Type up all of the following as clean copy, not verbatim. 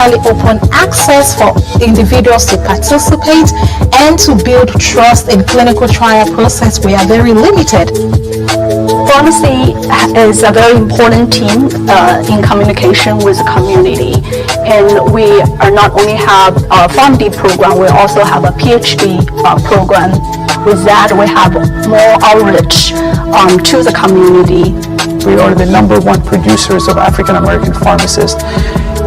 open access for individuals to participate and to build trust in clinical trial process, we are very limited. Pharmacy is a very important team in communication with the community, and we are not only have a PharmD program, we also have a PhD program. With that, we have more outreach to the community. We are the #1 producers of African American pharmacists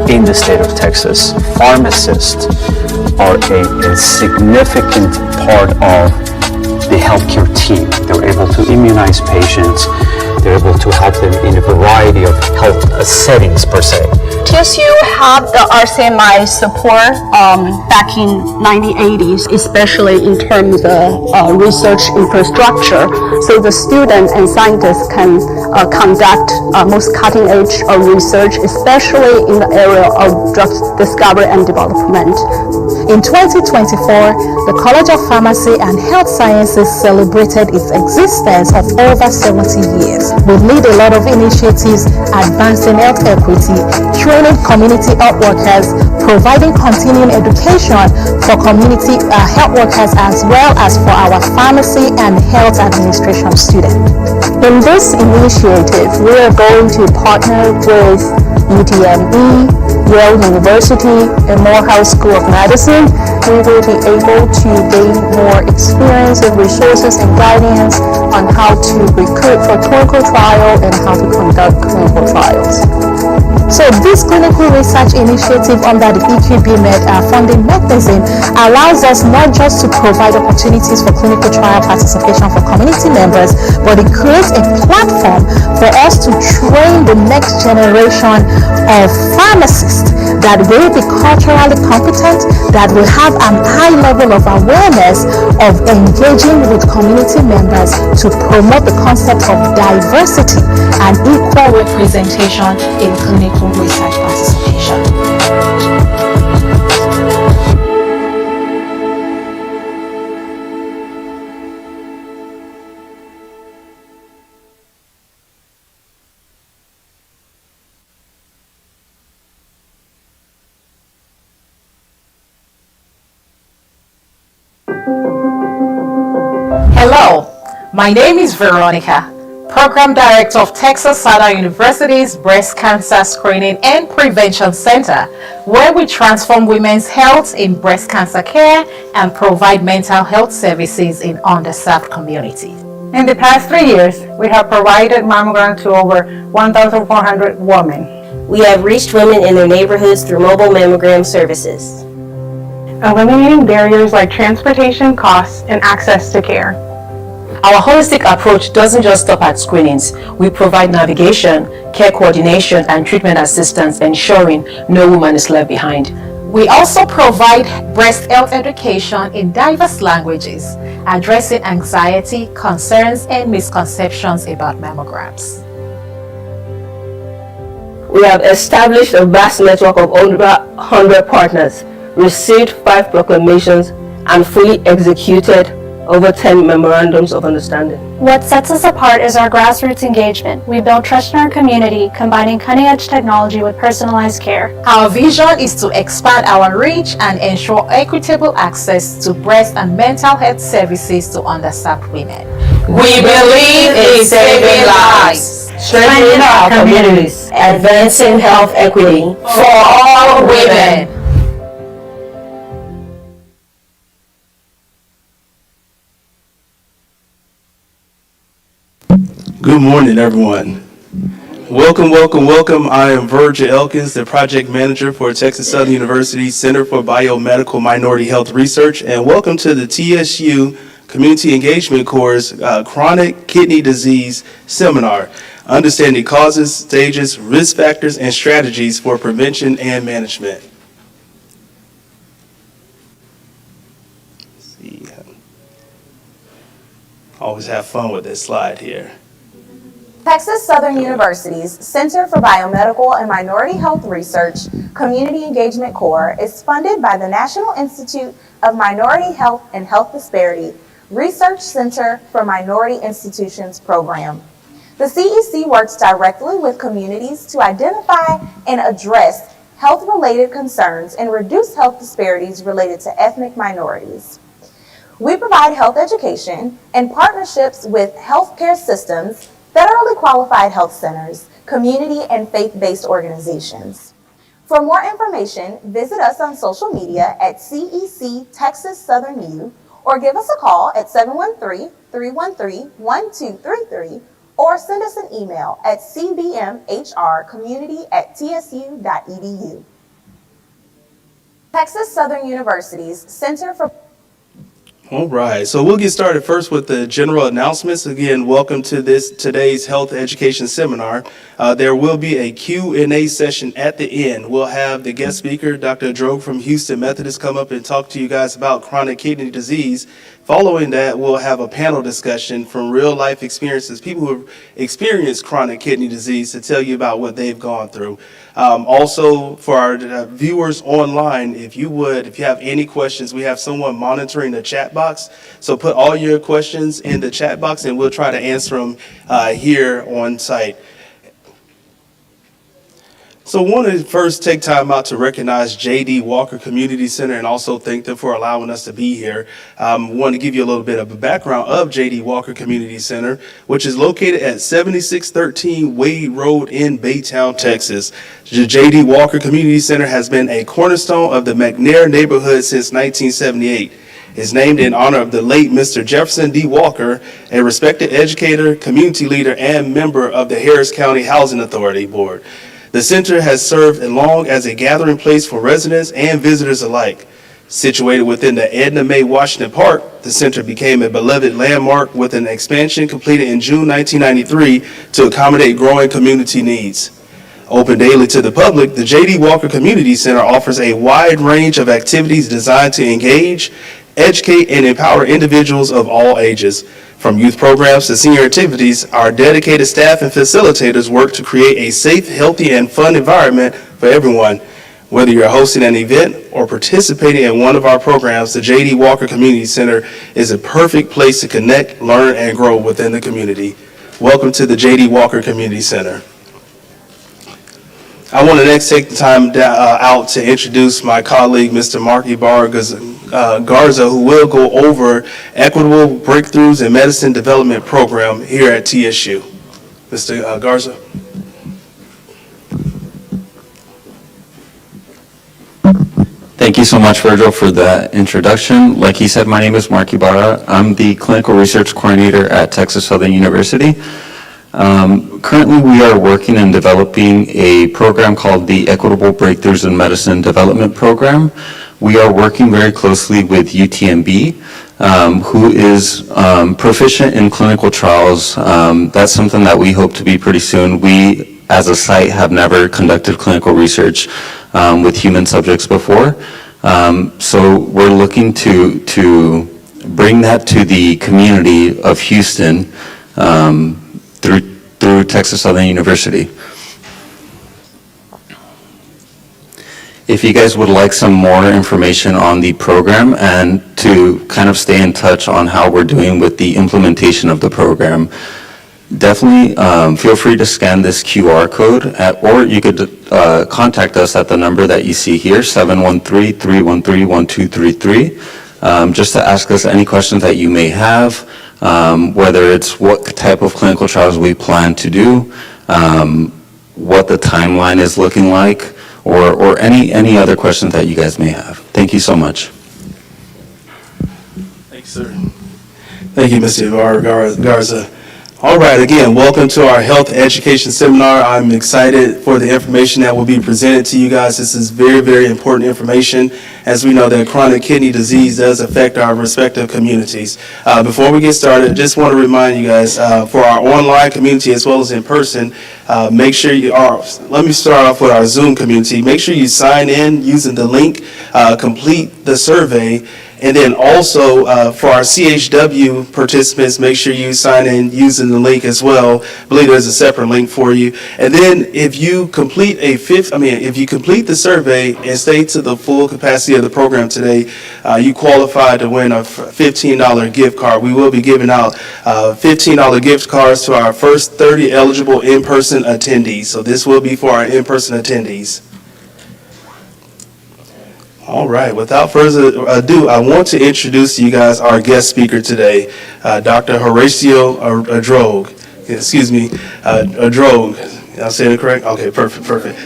in the state of Texas. Pharmacists are a significant part of the healthcare team. They're able to immunize patients. They're able to help them in a variety of health settings per se. TSU had the RCMI support back in 1980s, especially in terms of research infrastructure. So the students and scientists can conduct most cutting edge research, especially in the area of drug discovery and development. In 2024, the College of Pharmacy and Health Sciences celebrated its existence of over 70 years. We lead a lot of initiatives advancing health equity, training community health workers, providing continuing education for community health workers, as well as for our pharmacy and health administration students. In this initiative, we are going to partner with UTME, Yale University, and Morehouse School of Medicine. We will be able to gain more experience and resources and guidance on how to recruit for clinical trial and how to conduct clinical trials. So this clinical research initiative under the EQB-Med funding mechanism allows us not just to provide opportunities for clinical trial participation for community members, but it creates a platform for us to train the next generation of pharmacists that will be culturally competent, that will have a high level of awareness of engaging with community members to promote the concept of diversity and equal representation in clinical research participation. Hello, my name is Veronica, Program Director of Texas Southern University's Breast Cancer Screening and Prevention Center, where we transform women's health in breast cancer care and provide mental health services in underserved communities. In the past 3 years, we have provided mammogram to over 1,400 women. We have reached women in their neighborhoods through mobile mammogram services, Eliminating barriers like transportation costs and access to care. Our holistic approach doesn't just stop at screenings. We provide navigation, care coordination, and treatment assistance, ensuring no woman is left behind. We also provide breast health education in diverse languages, addressing anxiety, concerns, and misconceptions about mammograms. we have established a vast network of over 100 partners, received 5 proclamations, and fully executed over 10 memorandums of understanding. What sets us apart is our grassroots engagement. We build trust in our community, combining cutting-edge technology with personalized care. Our vision is to expand our reach and ensure equitable access to breast and mental health services to underserved women. We believe in saving lives, strengthening our communities, advancing health equity for all women. Good morning, everyone. Welcome. I am Virgil Elkins, the project manager for Texas Southern University's Center for Biomedical Minority Health Research, and welcome to the TSU Community Engagement Course Chronic Kidney Disease Seminar, Understanding Causes, Stages, Risk Factors, and Strategies for Prevention and Management. Let's see. Always have fun with this slide here. Texas Southern University's Center for Biomedical and Minority Health Research Community Engagement Corps is funded by the National Institute of Minority Health and Health Disparity Research Center for Minority Institutions program. The CEC works directly with communities to identify and address health-related concerns, and reduce health disparities related to ethnic minorities. We provide health education and partnerships with healthcare systems, federally qualified health centers, community and faith-based organizations. For more information, visit us on social media at CEC Texas Southern U, or give us a call at 713-313-1233, or send us an email at cbmhrcommunity@tsu.edu. Texas Southern University's Center for All right, so we'll get started first with the general announcements. Again, welcome to today's health education seminar. There will be a Q&A session at the end. We'll have the guest speaker, Dr. Droge from Houston Methodist, come up and talk to you guys about chronic kidney disease. Following that, we'll have a panel discussion from real life experiences, people who have experienced chronic kidney disease, to tell you about what they've gone through. Also, for our viewers online, if you have any questions, we have someone monitoring the chat box. So put all your questions in the chat box and we'll try to answer them here on site. So I want to first take time out to recognize J.D. Walker Community Center and also thank them for allowing us to be here. I want to give you a little bit of a background of J.D. Walker Community Center, which is located at 7613 Wade Road in Baytown, Texas. The J.D. Walker Community Center has been a cornerstone of the McNair neighborhood since 1978. It's named in honor of the late Mr. Jefferson D. Walker, a respected educator, community leader, and member of the Harris County Housing Authority Board. The center has served long as a gathering place for residents and visitors alike. Situated within the Edna Mae Washington Park, the center became a beloved landmark with an expansion completed in June 1993 to accommodate growing community needs. Open daily to the public, the J.D. Walker Community Center offers a wide range of activities designed to engage, educate, and empower individuals of all ages. From youth programs to senior activities, our dedicated staff and facilitators work to create a safe, healthy, and fun environment for everyone. Whether you're hosting an event or participating in one of our programs, the J.D. Walker Community Center is a perfect place to connect, learn, and grow within the community. Welcome to the J.D. Walker Community Center. I want to next take the time out to introduce my colleague, Mr. Marky Garza, who will go over Equitable Breakthroughs in Medicine Development Program here at TSU. Mr. Garza. Thank you so much, Virgil, for that introduction. Like he said, my name is Mark Ibarra. I'm the Clinical Research Coordinator at Texas Southern University. Currently, we are working and developing a program called the Equitable Breakthroughs in Medicine Development Program. We are working very closely with UTMB, who is proficient in clinical trials. That's something that we hope to be pretty soon. We, as a site, have never conducted clinical research with human subjects before. So we're looking to bring that to the community of Houston through Texas Southern University. If you guys would like some more information on the program and to kind of stay in touch on how we're doing with the implementation of the program, definitely feel free to scan this QR code or you could contact us at the number that you see here, 713-313-1233, just to ask us any questions that you may have, whether it's what type of clinical trials we plan to do, what the timeline is looking like, or any other questions that you guys may have. Thank you so much. Thank you, sir. Thank you, Mr. Garza. All right, again, welcome to our health education seminar. I'm excited for the information that will be presented to you guys. This is very, very important information, as we know that chronic kidney disease does affect our respective communities. Before we get started, I just want to remind you guys, for our online community as well as in person, make sure let me start off with our Zoom community. Make sure you sign in using the link, complete the survey. And then also for our CHW participants, make sure you sign in using the link as well. I believe there's a separate link for you. And then if you complete if you complete the survey and stay to the full capacity of the program today, you qualify to win a $15 gift card. We will be giving out $15 gift cards to our first 30 eligible in-person attendees. So this will be for our in-person attendees. All right, without further ado, I want to introduce to you guys our guest speaker today, Dr. Horacio Adrogue. Adrogue. I'll say it correct? Okay, perfect.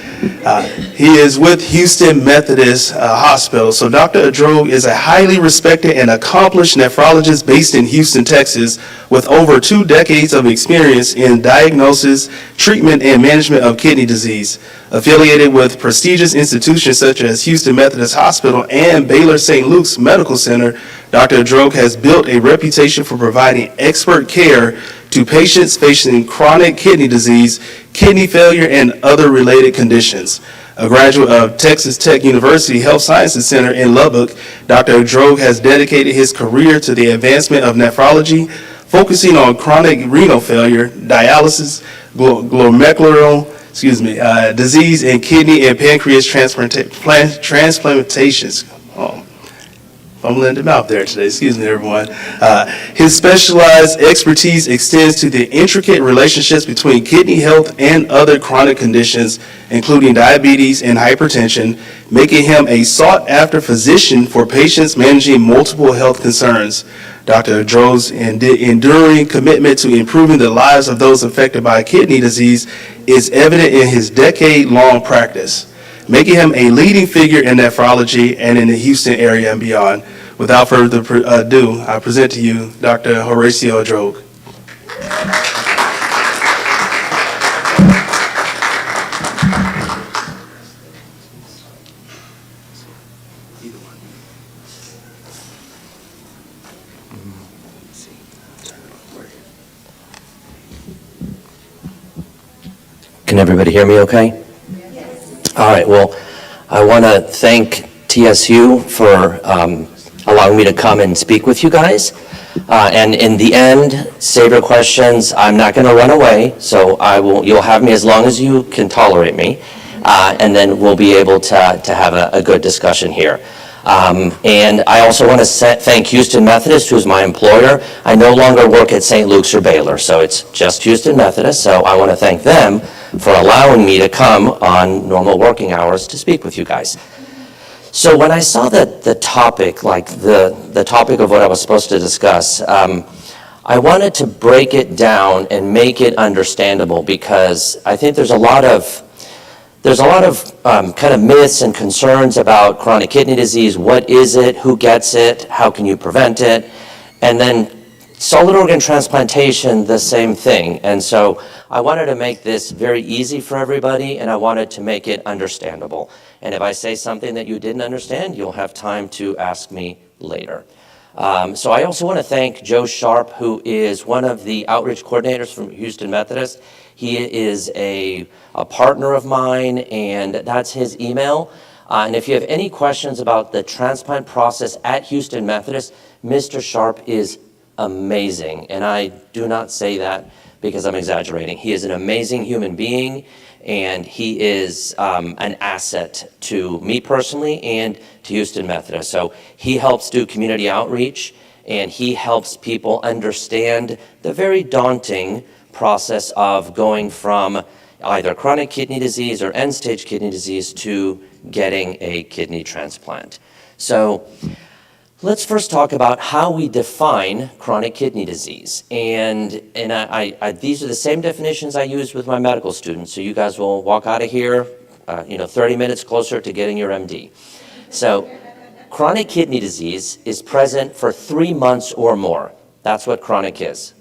He is with Houston Methodist Hospital. So Dr. Adrogue is a highly respected and accomplished nephrologist based in Houston, Texas, with over 2 decades of experience in diagnosis, treatment, and management of kidney disease. Affiliated with prestigious institutions such as Houston Methodist Hospital and Baylor St. Luke's Medical Center, Dr. Adrogue has built a reputation for providing expert care to patients facing chronic kidney disease, kidney failure, and other related conditions. A graduate of Texas Tech University Health Sciences Center in Lubbock, Dr. Adrogue has dedicated his career to the advancement of nephrology, focusing on chronic renal failure, dialysis, glomerular disease, and kidney and pancreas transplantations. I'm letting him out there today, excuse me everyone. His specialized expertise extends to the intricate relationships between kidney health and other chronic conditions, including diabetes and hypertension, making him a sought-after physician for patients managing multiple health concerns. Dr. Adrogue's enduring commitment to improving the lives of those affected by kidney disease is evident in his decade-long practice, making him a leading figure in nephrology and in the Houston area and beyond. Without further ado, I present to you Dr. Horacio Adrogue. Can everybody hear me okay? Yes. All right, well, I want to thank TSU for allowing me to come and speak with you guys. And in the end, save your questions. I'm not going to run away, so you'll have me as long as you can tolerate me. And then we'll be able to have a good discussion here. And I also want to thank Houston Methodist, who's my employer. I no longer work at St. Luke's or Baylor, so it's just Houston Methodist. So I want to thank them for allowing me to come on normal working hours to speak with you guys. So when I saw that the topic, like the topic of what I was supposed to discuss, I wanted to break it down and make it understandable, because I think there's a lot of kind of myths and concerns about chronic kidney disease. What is it? Who gets it? How can you prevent it? And then solid organ transplantation, the same thing. And so I wanted to make this very easy for everybody, and I wanted to make it understandable. And if I say something that you didn't understand, you'll have time to ask me later. So I also want to thank Joe Sharp, who is one of the outreach coordinators from Houston Methodist. He is a partner of mine, and that's his email. And if you have any questions about the transplant process at Houston Methodist, Mr. Sharp is amazing. And I do not say that because I'm exaggerating. He is an amazing human being, and he is an asset to me personally and to Houston Methodist. So he helps do community outreach, and he helps people understand the very daunting process of going from either chronic kidney disease or end-stage kidney disease to getting a kidney transplant. So let's first talk about how we define chronic kidney disease. And these are the same definitions I use with my medical students, so you guys will walk out of here 30 minutes closer to getting your MD. So chronic kidney disease is present for 3 months or more. That's what chronic is.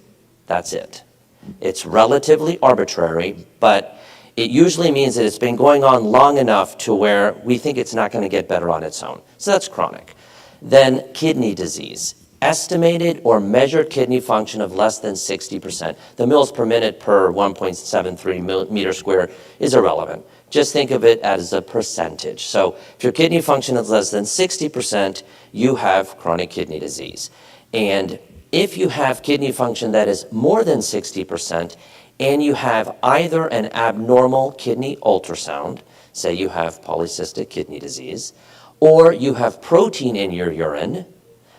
That's it. It's relatively arbitrary, but it usually means that it's been going on long enough to where we think it's not going to get better on its own. So that's chronic. Then kidney disease, estimated or measured kidney function of less than 60%. The mils per minute per 1.73 meter square is irrelevant. Just think of it as a percentage. So if your kidney function is less than 60%, you have chronic kidney disease. And if you have kidney function that is more than 60%, and you have either an abnormal kidney ultrasound, say you have polycystic kidney disease, or you have protein in your urine,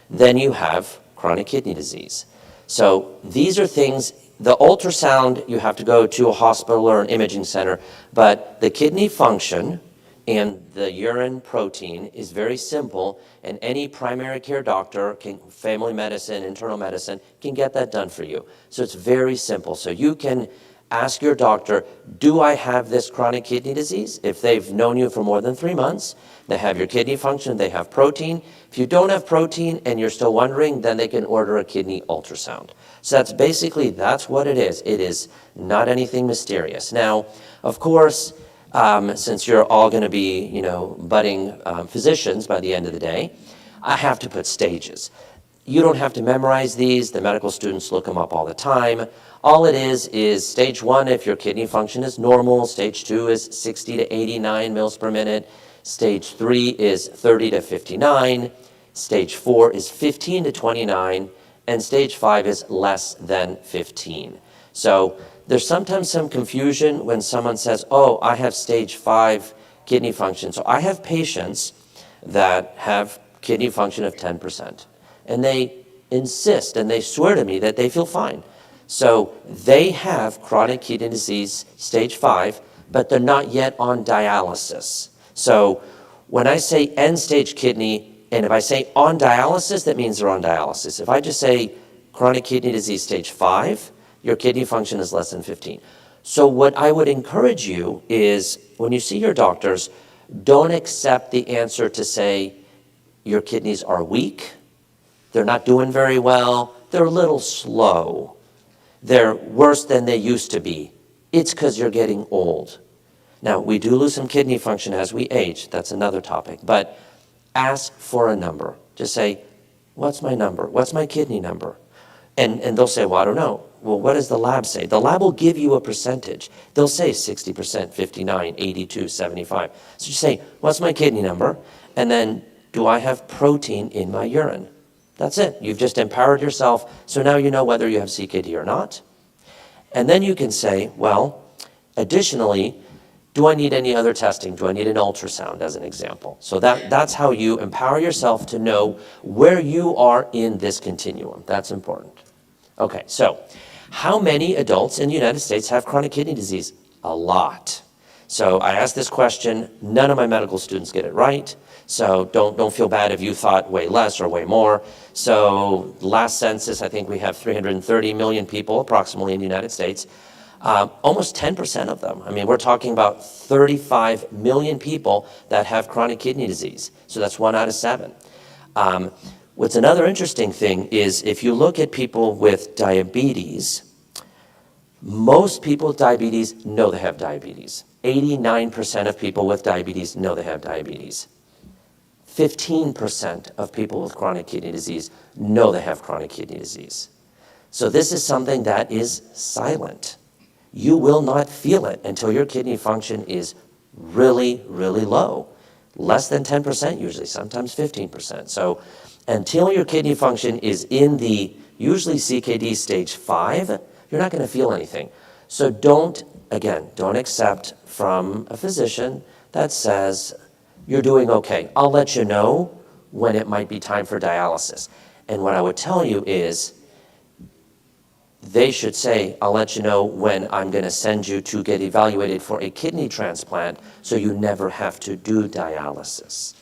then you have chronic kidney disease. So these are things, the ultrasound, you have to go to a hospital or an imaging center, but the kidney function And the urine protein is very simple, and any primary care doctor, family medicine, internal medicine, can get that done for you. So it's very simple. So you can ask your doctor, do I have this chronic kidney disease? If they've known you for more than 3 months, they have your kidney function, they have protein. If you don't have protein and you're still wondering, then they can order a kidney ultrasound. So that's what it is. It is not anything mysterious. Now, of course, since you're all going to be, budding physicians by the end of the day, I have to put stages. You don't have to memorize these. The medical students look them up all the time. All it is stage 1 if your kidney function is normal. Stage 2 is 60 to 89 mils per minute. Stage 3 is 30 to 59. Stage 4 is 15 to 29. And stage 5 is less than 15. So there's sometimes some confusion when someone says, oh, I have stage 5 kidney function. So I have patients that have kidney function of 10%. And they insist and they swear to me that they feel fine. So they have chronic kidney disease stage 5, but they're not yet on dialysis. So when I say end-stage kidney, and if I say on dialysis, that means they're on dialysis. If I just say chronic kidney disease stage 5, your kidney function is less than 15. So what I would encourage you is when you see your doctors, don't accept the answer to say your kidneys are weak, they're not doing very well, they're a little slow, they're worse than they used to be. It's because you're getting old. Now, we do lose some kidney function as we age. That's another topic. But ask for a number. Just say, what's my number? What's my kidney number? And they'll say, well, I don't know. Well, what does the lab say? The lab will give you a percentage. They'll say 60%, 59, 82, 75. So you say, what's my kidney number? And then, do I have protein in my urine? That's it. You've just empowered yourself. So now you know whether you have CKD or not. And then you can say, well, additionally, do I need any other testing? Do I need an ultrasound, as an example? So that's how you empower yourself to know where you are in this continuum. That's important. Okay, so how many adults in the United States have chronic kidney disease? A lot. So I asked this question. None of my medical students get it right. So don't feel bad if you thought way less or way more. So last census, I think we have 330 million people approximately in the United States. Almost 10% of them. I mean, we're talking about 35 million people that have chronic kidney disease. So that's 1 out of 7. What's another interesting thing is if you look at people with diabetes, most people with diabetes know they have diabetes. 89% of people with diabetes know they have diabetes. 15% of people with chronic kidney disease know they have chronic kidney disease. So this is something that is silent. You will not feel it until your kidney function is really, really low. Less than 10% usually, sometimes 15%. So until your kidney function is in the usually CKD stage 5, you're not going to feel anything. So don't accept from a physician that says, you're doing okay. I'll let you know when it might be time for dialysis. And what I would tell you is, they should say, I'll let you know when I'm going to send you to get evaluated for a kidney transplant so you never have to do dialysis.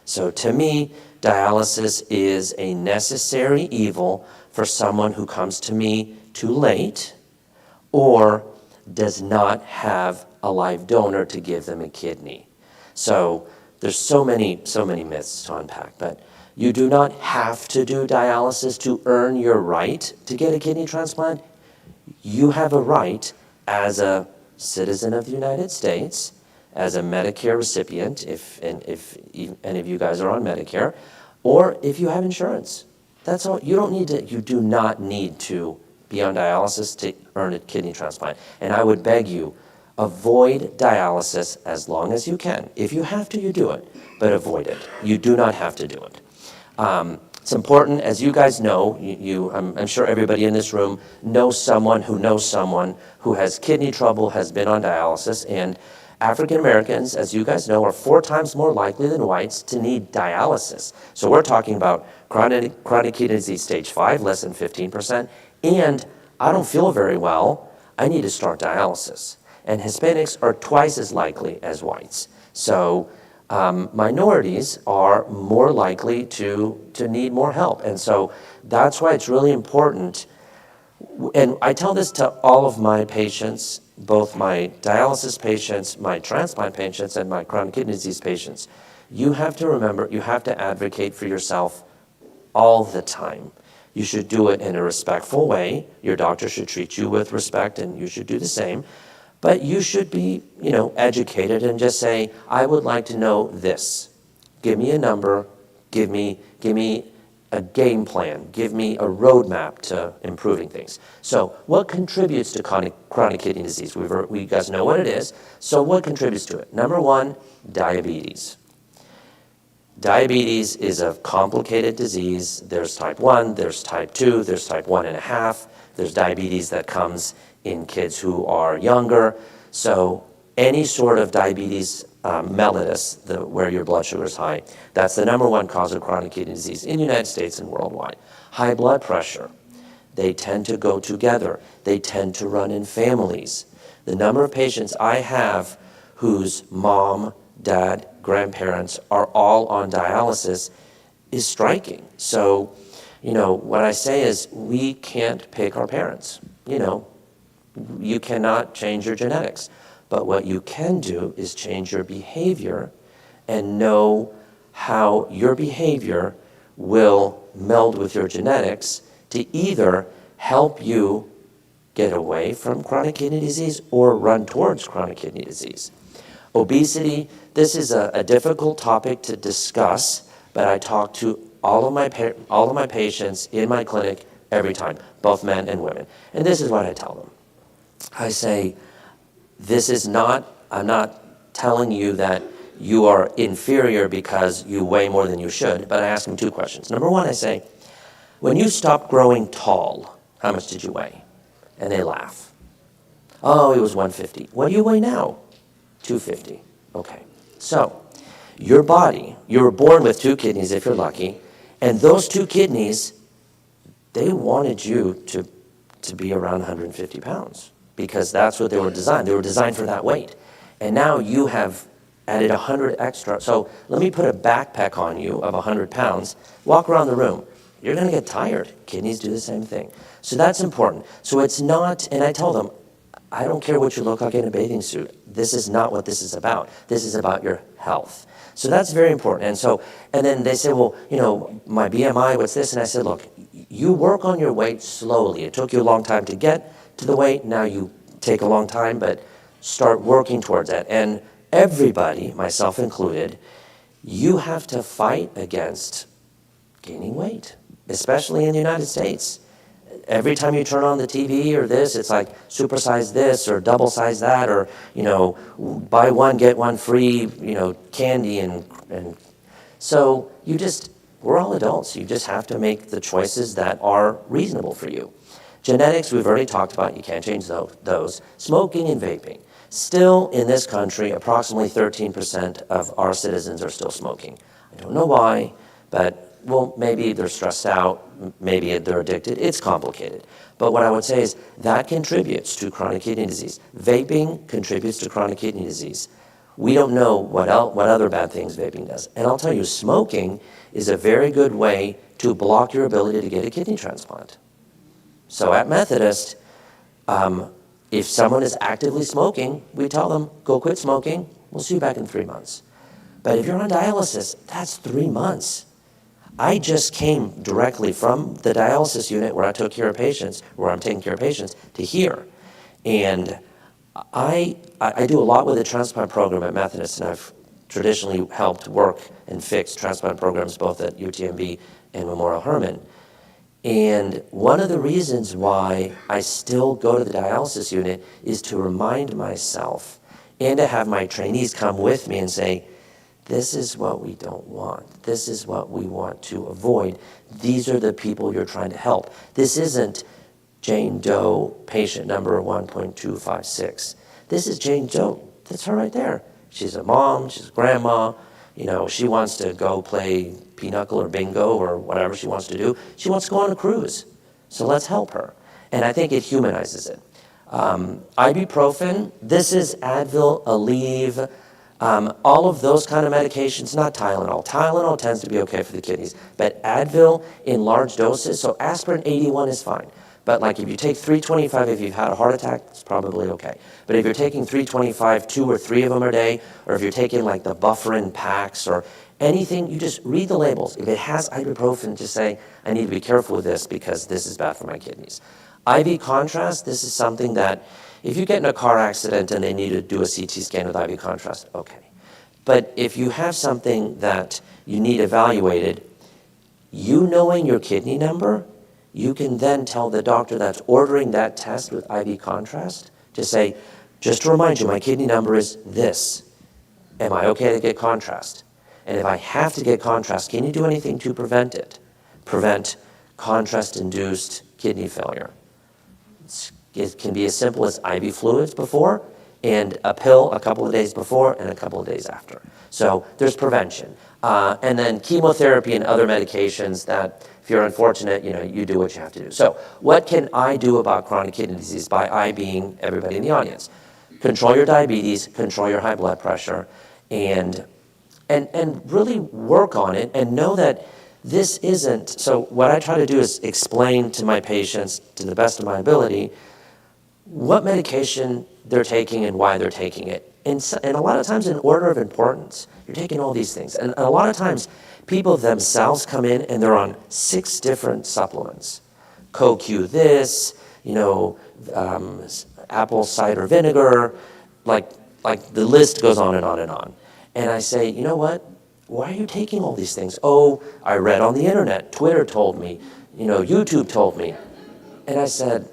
So to me, dialysis is a necessary evil for someone who comes to me too late or does not have a live donor to give them a kidney. So there's so many myths to unpack, but you do not have to do dialysis to earn your right to get a kidney transplant. You have a right as a citizen of the United States, as a Medicare recipient, if any of you guys are on Medicare, or if you have insurance. That's all. You do not need to be on dialysis to earn a kidney transplant. And I would beg you, avoid dialysis as long as you can. If you have to, you do it, but avoid it. You do not have to do it. It's important, as you guys know, I'm sure everybody in this room knows someone who has kidney trouble, has been on dialysis, and African Americans, as you guys know, are 4 times more likely than whites to need dialysis. So we're talking about chronic kidney disease stage 5, less than 15%, and I don't feel very well, I need to start dialysis. And Hispanics are twice as likely as whites. So minorities are more likely to need more help. And so that's why it's really important. And I tell this to all of my patients, both my dialysis patients, my transplant patients, and my chronic kidney disease patients. You have to remember, you have to advocate for yourself all the time. You should do it in a respectful way. Your doctor should treat you with respect, and you should do the same. But you should be, educated and just say, I would like to know this. Give me a number, give me a game plan, give me a roadmap to improving things. So what contributes to chronic kidney disease? We guys know what it is. So what contributes to it? Number one, diabetes. Diabetes is a complicated disease. There's type 1, there's type 2, there's type 1.5. There's diabetes that comes in kids who are younger. So any sort of diabetes mellitus, where your blood sugar is high, that's the number one cause of chronic kidney disease in the United States and worldwide. High blood pressure, they tend to go together. They tend to run in families. The number of patients I have whose mom, dad, grandparents are all on dialysis is striking. So, what I say is we can't pick our parents. You cannot change your genetics. But what you can do is change your behavior and know how your behavior will meld with your genetics to either help you get away from chronic kidney disease or run towards chronic kidney disease. Obesity, this is a difficult topic to discuss, but I talk to all of my patients in my clinic every time, both men and women. And this is what I tell them. I say, I'm not telling you that you are inferior because you weigh more than you should, but I ask them two questions. Number one, I say, when you stopped growing tall, how much did you weigh? And they laugh. Oh, it was 150. What do you weigh now? 250. Okay. So, your body, you were born with two kidneys if you're lucky, and those two kidneys, they wanted you to be around 150 pounds because that's what they were designed. They were designed for that weight. And now you have added 100 extra. So let me put a backpack on you of 100 pounds, walk around the room. You're going to get tired. Kidneys do the same thing. So that's important. So it's not, and I tell them, I don't care what you look like in a bathing suit. This is not what this is about. This is about your health. So that's very important. And then they say, well, my BMI, what's this? And I said, look, you work on your weight slowly. It took you a long time to get to the weight. Now you take a long time, but start working towards that. And everybody, myself included, you have to fight against gaining weight, especially in the United States. Every time you turn on the TV or this, it's like supersize this or double size that, or buy one get one free, candy and so we're all adults. You just have to make the choices that are reasonable for you. Genetics, we've already talked about. You can't change those. Smoking and vaping. Still in this country, approximately 13% of our citizens are still smoking. I don't know why, but maybe they're stressed out, maybe they're addicted. It's complicated. But what I would say is that contributes to chronic kidney disease. Vaping contributes to chronic kidney disease. We don't know what other bad things vaping does. And I'll tell you, smoking is a very good way to block your ability to get a kidney transplant. So at Methodist, if someone is actively smoking, we tell them, go quit smoking. We'll see you back in 3 months. But if you're on dialysis, that's 3 months. I just came directly from the dialysis unit where I took care of patients, where I'm taking care of patients, to here. And I do a lot with the transplant program at Methodist, and I've traditionally helped work and fix transplant programs both at UTMB and Memorial Hermann. And one of the reasons why I still go to the dialysis unit is to remind myself and to have my trainees come with me and say, this is what we don't want. This is what we want to avoid. These are the people you're trying to help. This isn't Jane Doe, patient number 1.256. This is Jane Doe. That's her right there. She's a mom, she's a grandma. She wants to go play pinochle or bingo or whatever she wants to do. She wants to go on a cruise. So let's help her. And I think it humanizes it. Ibuprofen, this is Advil, Aleve, All of those kind of medications, not Tylenol. Tylenol tends to be okay for the kidneys, but Advil in large doses, so aspirin 81 is fine. But like if you take 325, if you've had a heart attack, it's probably okay. But if you're taking 325, 2 or 3 of them a day, or if you're taking like the Bufferin packs or anything, you just read the labels. If it has ibuprofen, just say, I need to be careful with this because this is bad for my kidneys. IV contrast, this is something that if you get in a car accident and they need to do a CT scan with IV contrast, okay. But if you have something that you need evaluated, you knowing your kidney number, you can then tell the doctor that's ordering that test with IV contrast to say, just to remind you, my kidney number is this. Am I okay to get contrast? And if I have to get contrast, can you do anything to prevent it? Prevent contrast-induced kidney failure. It can be as simple as IV fluids before and a pill a couple of days before and a couple of days after. So there's prevention. And then chemotherapy and other medications that if you're unfortunate, you do what you have to do. So what can I do about chronic kidney disease by I being everybody in the audience? Control your diabetes, control your high blood pressure, and really work on it and know that this isn't, so what I try to do is explain to my patients to the best of my ability what medication they're taking and why they're taking it. And a lot of times in order of importance, you're taking all these things. And a lot of times people themselves come in and they're on 6 different supplements. CoQ this, apple cider vinegar, like the list goes on and on and on. And I say, you know what? Why are you taking all these things? Oh, I read on the internet, Twitter told me, YouTube told me. And I said,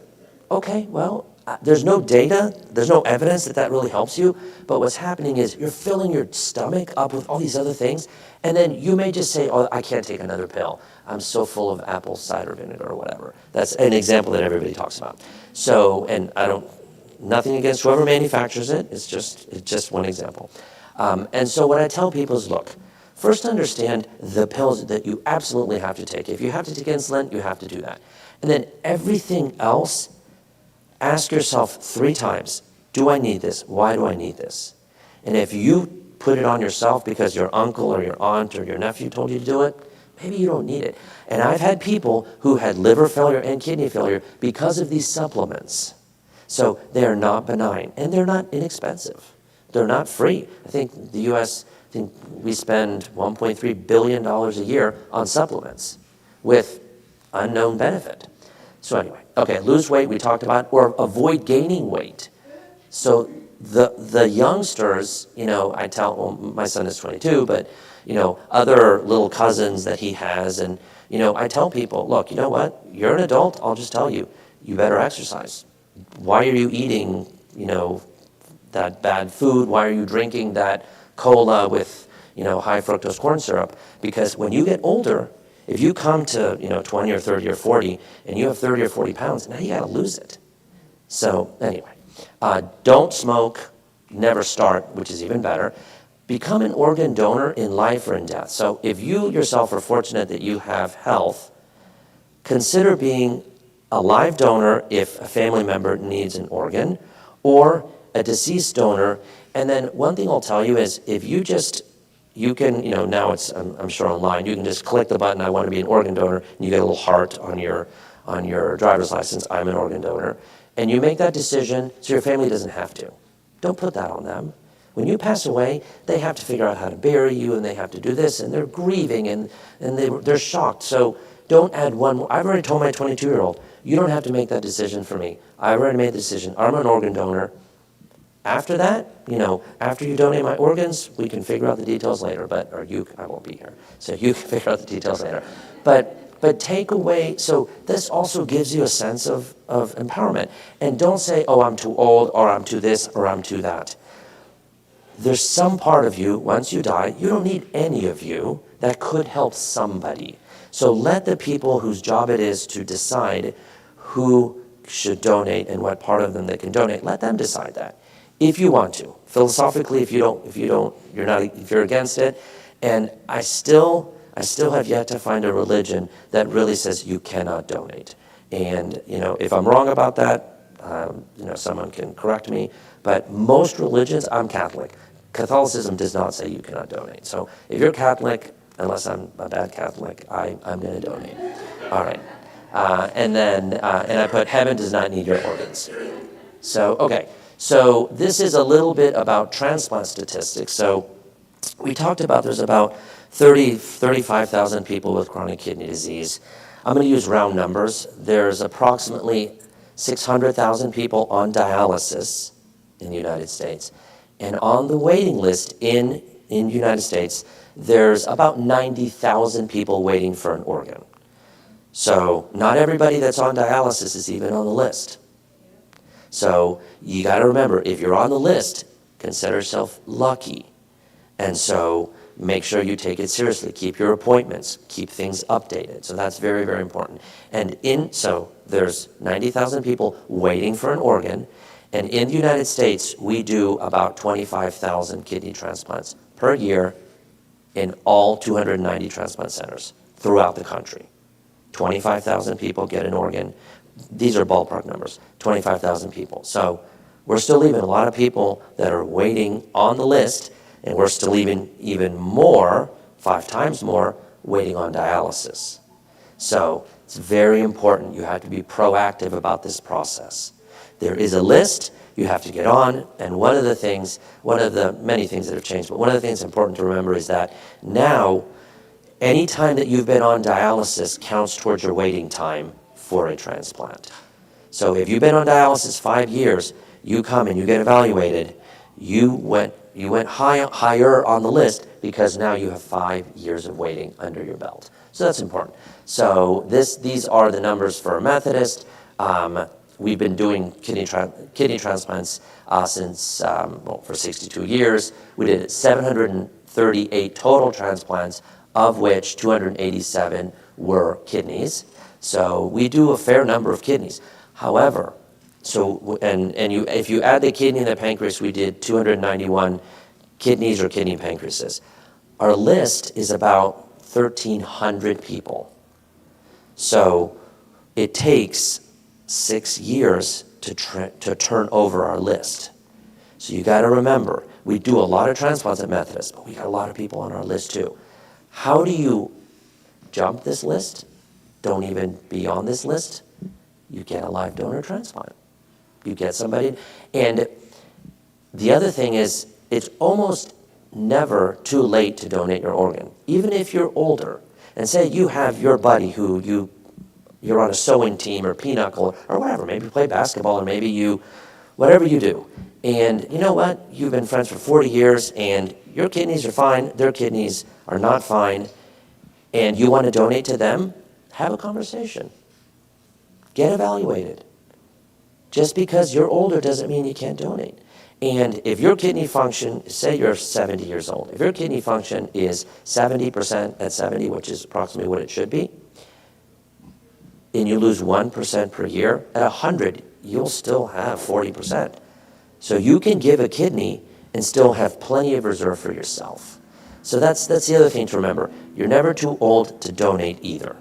okay, well, there's no data, there's no evidence that really helps you, but what's happening is you're filling your stomach up with all these other things, and then you may just say, oh, I can't take another pill. I'm so full of apple cider vinegar or whatever. That's an example that everybody talks about. So, and nothing against whoever manufactures it, it's just one example. And so what I tell people is, look, first understand the pills that you absolutely have to take. If you have to take insulin, you have to do that. And then everything else, ask yourself 3 times, do I need this? Why do I need this? And if you put it on yourself because your uncle or your aunt or your nephew told you to do it, maybe you don't need it. And I've had people who had liver failure and kidney failure because of these supplements. So they are not benign and they're not inexpensive. They're not free. I think the US, we spend $1.3 billion a year on supplements with unknown benefit. So anyway, okay, lose weight we talked about, or avoid gaining weight. So the youngsters, I tell, well, my son is 22, but other little cousins that he has, and I tell people, look, you know what? You're an adult. I'll just tell you, you better exercise. Why are you eating, that bad food? Why are you drinking that cola with, high fructose corn syrup? Because when you get older, if you come to 20 or 30 or 40 and you have 30 or 40 pounds, now you got to lose it. So anyway, don't smoke, never start, which is even better. Become an organ donor in life or in death. So if you yourself are fortunate that you have health, consider being a live donor if a family member needs an organ, or a deceased donor. And then one thing I'll tell you is if you can, now it's, I'm sure online, you can just click the button, I want to be an organ donor, and you get a little heart on your driver's license, I'm an organ donor. And you make that decision so your family doesn't have to. Don't put that on them. When you pass away, they have to figure out how to bury you, and they have to do this, and they're grieving, and they're shocked. So don't add one more. I've already told my 22-year-old, you don't have to make that decision for me. I've already made the decision. I'm an organ donor. After that, after you donate my organs, we can figure out the details later, I won't be here, so you can figure out the details later. But take away, so this also gives you a sense of empowerment. And don't say, oh, I'm too old, or I'm too this, or I'm too that. There's some part of you, once you die, you don't need any of you, that could help somebody. So let the people whose job it is to decide who should donate and what part of them they can donate, let them decide that. If you want to. Philosophically, if you're against it. And I still have yet to find a religion that really says you cannot donate. And, if I'm wrong about that, someone can correct me. But most religions, I'm Catholic, Catholicism does not say you cannot donate. So if you're Catholic, unless I'm a bad Catholic, I'm going to donate. All right. And I put heaven does not need your organs. So, okay. So this is a little bit about transplant statistics. So we talked about there's about 35,000 people with chronic kidney disease. I'm going to use round numbers. There's approximately 600,000 people on dialysis in the United States. And on the waiting list in the United States, there's about 90,000 people waiting for an organ. So not everybody that's on dialysis is even on the list. So you got to remember, if you're on the list, consider yourself lucky. And so make sure you take it seriously. Keep your appointments. Keep things updated. So that's very, very important. And so there's 90,000 people waiting for an organ. And in the United States, we do about 25,000 kidney transplants per year in all 290 transplant centers throughout the country. 25,000 people get an organ. These are ballpark numbers, 25,000 people. So we're still leaving a lot of people that are waiting on the list, and we're still leaving even more, 5 times more, waiting on dialysis. So it's very important. You have to be proactive about this process. There is a list you have to get on, and one of the many things that have changed, but one of the things important to remember is that now, any time that you've been on dialysis counts towards your waiting time for a transplant. So if you've been on dialysis 5 years, you come and you get evaluated, you went higher on the list because now you have 5 years of waiting under your belt. So that's important. So these are the numbers for a Methodist. We've been doing kidney transplants since for 62 years. We did 738 total transplants, of which 287 were kidneys. So we do a fair number of kidneys. However, if you add the kidney and the pancreas, we did 291 kidneys or kidney pancreases. Our list is about 1,300 people. So it takes 6 years to turn over our list. So you got to remember, we do a lot of transplants at Methodist, but we got a lot of people on our list too. How do you jump this list? Don't even be on this list. You get a live donor transplant. You get somebody. And the other thing is, it's almost never too late to donate your organ. Even if you're older, and say you have your buddy who you're on a sewing team or pinochle or whatever, maybe you play basketball or maybe whatever you do. And you know what? You've been friends for 40 years and your kidneys are fine, their kidneys are not fine, and you want to donate to them, have a conversation. Get evaluated. Just because you're older doesn't mean you can't donate. And if your kidney function, say you're 70 years old, if your kidney function is 70% at 70, which is approximately what it should be, and you lose 1% per year, at 100, you'll still have 40%. So you can give a kidney and still have plenty of reserve for yourself. So that's the other thing to remember. You're never too old to donate either.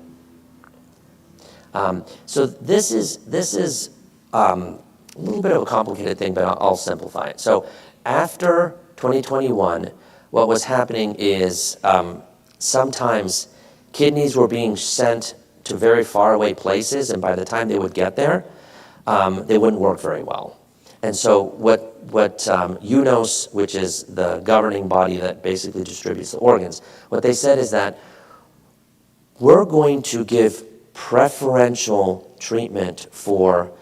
So this is a little bit of a complicated thing, but I'll simplify it. So after 2021, what was happening is sometimes kidneys were being sent to very far away places, and by the time they would get there, they wouldn't work very well. And so what UNOS, which is the governing body that basically distributes the organs, what they said is that we're going to give preferential treatment for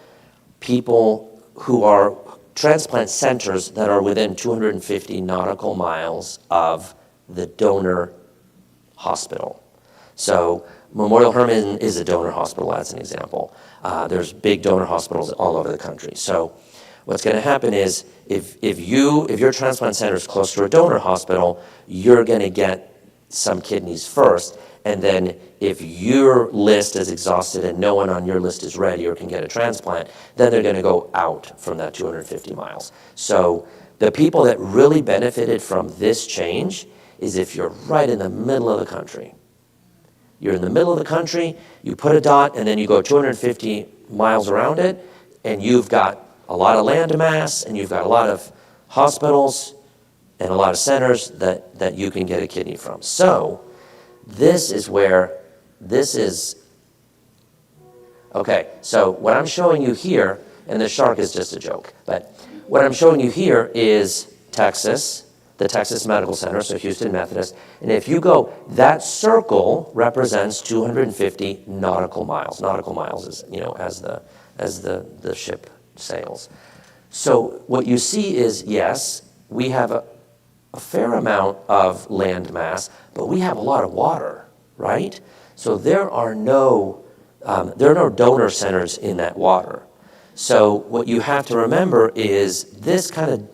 people who are transplant centers that are within 250 nautical miles of the donor hospital. So Memorial Hermann is a donor hospital, as an example. There's big donor hospitals all over the country. So what's going to happen is if your transplant center is close to a donor hospital, you're going to get some kidneys first. And then if your list is exhausted and no one on your list is ready or can get a transplant, then they're going to go out from that 250 miles. So the people that really benefited from this change is if you're right in the middle of the country. You're in the middle of the country, you put a dot, and then you go 250 miles around it, and you've got a lot of land mass, and you've got a lot of hospitals. and a lot of centers that you can get a kidney from. So this is where this is. Okay, so what I'm showing you here, and the shark is just a joke, but what I'm showing you here is Texas, the Texas Medical Center, so Houston Methodist, and if you go, that circle represents 250 nautical miles. Nautical miles is, as the ship sails. So what you see is, yes, we have a fair amount of land mass, but we have a lot of water, right? So there are no donor centers in that water. So what you have to remember is this kind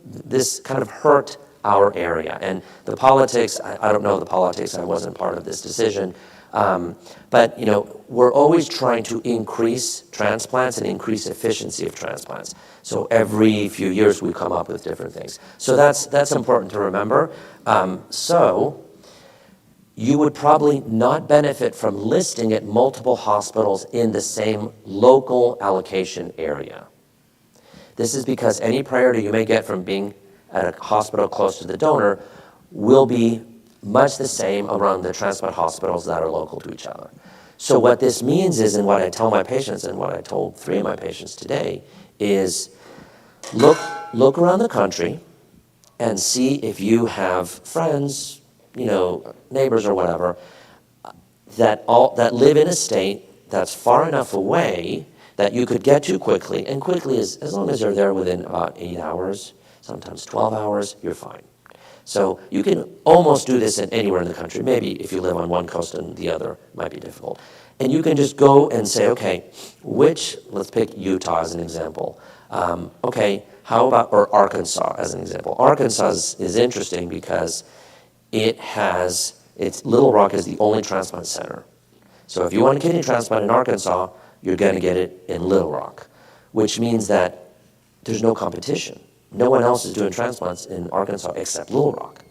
of hurt our area. And the politics, I don't know the politics, I wasn't part of this decision, but we're always trying to increase transplants and increase efficiency of transplants. So every few years we come up with different things. So that's important to remember. So you would probably not benefit from listing at multiple hospitals in the same local allocation area. This is because any priority you may get from being at a hospital close to the donor will be much the same around the transplant hospitals that are local to each other. So what this means is, and what I tell my patients, and what I told 3 of my patients today, is look around the country and see if you have friends, neighbors or whatever, that live in a state that's far enough away that you could get to quickly, and quickly is as long as you're there within about 8 hours, sometimes 12 hours, you're fine. So you can almost do this anywhere in the country. Maybe if you live on one coast and the other, it might be difficult. And you can just go and say, okay, let's pick Utah as an example. Okay, how about, or Arkansas as an example. Arkansas is interesting because Little Rock is the only transplant center. So if you want a kidney transplant in Arkansas, you're going to get it in Little Rock, which means that there's no competition. No one else is doing transplants in Arkansas except Little Rock.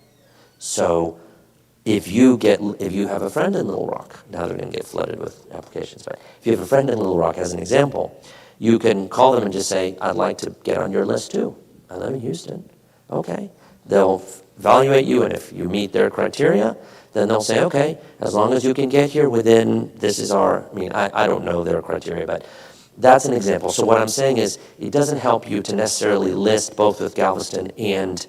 So if you have a friend in Little Rock, now they're going to get flooded with applications, but if you have a friend in Little Rock, as an example, you can call them and just say, I'd like to get on your list too. I live in Houston. Okay. They'll evaluate you, and if you meet their criteria, then they'll say, okay, as long as you can get here within, I don't know their criteria, but that's an example. So what I'm saying is, it doesn't help you to necessarily list both with Galveston and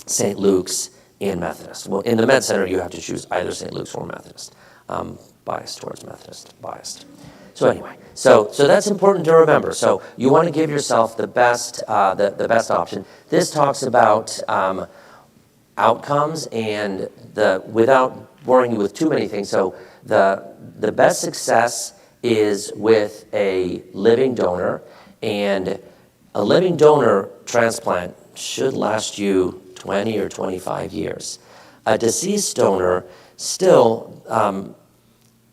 St. Luke's and Methodist. Well, in the Med Center, you have to choose either St. Luke's or Methodist. Biased towards Methodist, biased. So anyway, so that's important to remember. So you want to give yourself the best option. This talks about outcomes and without boring you with too many things. So the best success is with a living donor, and a living donor transplant should last you 20 or 25 years. A deceased donor still,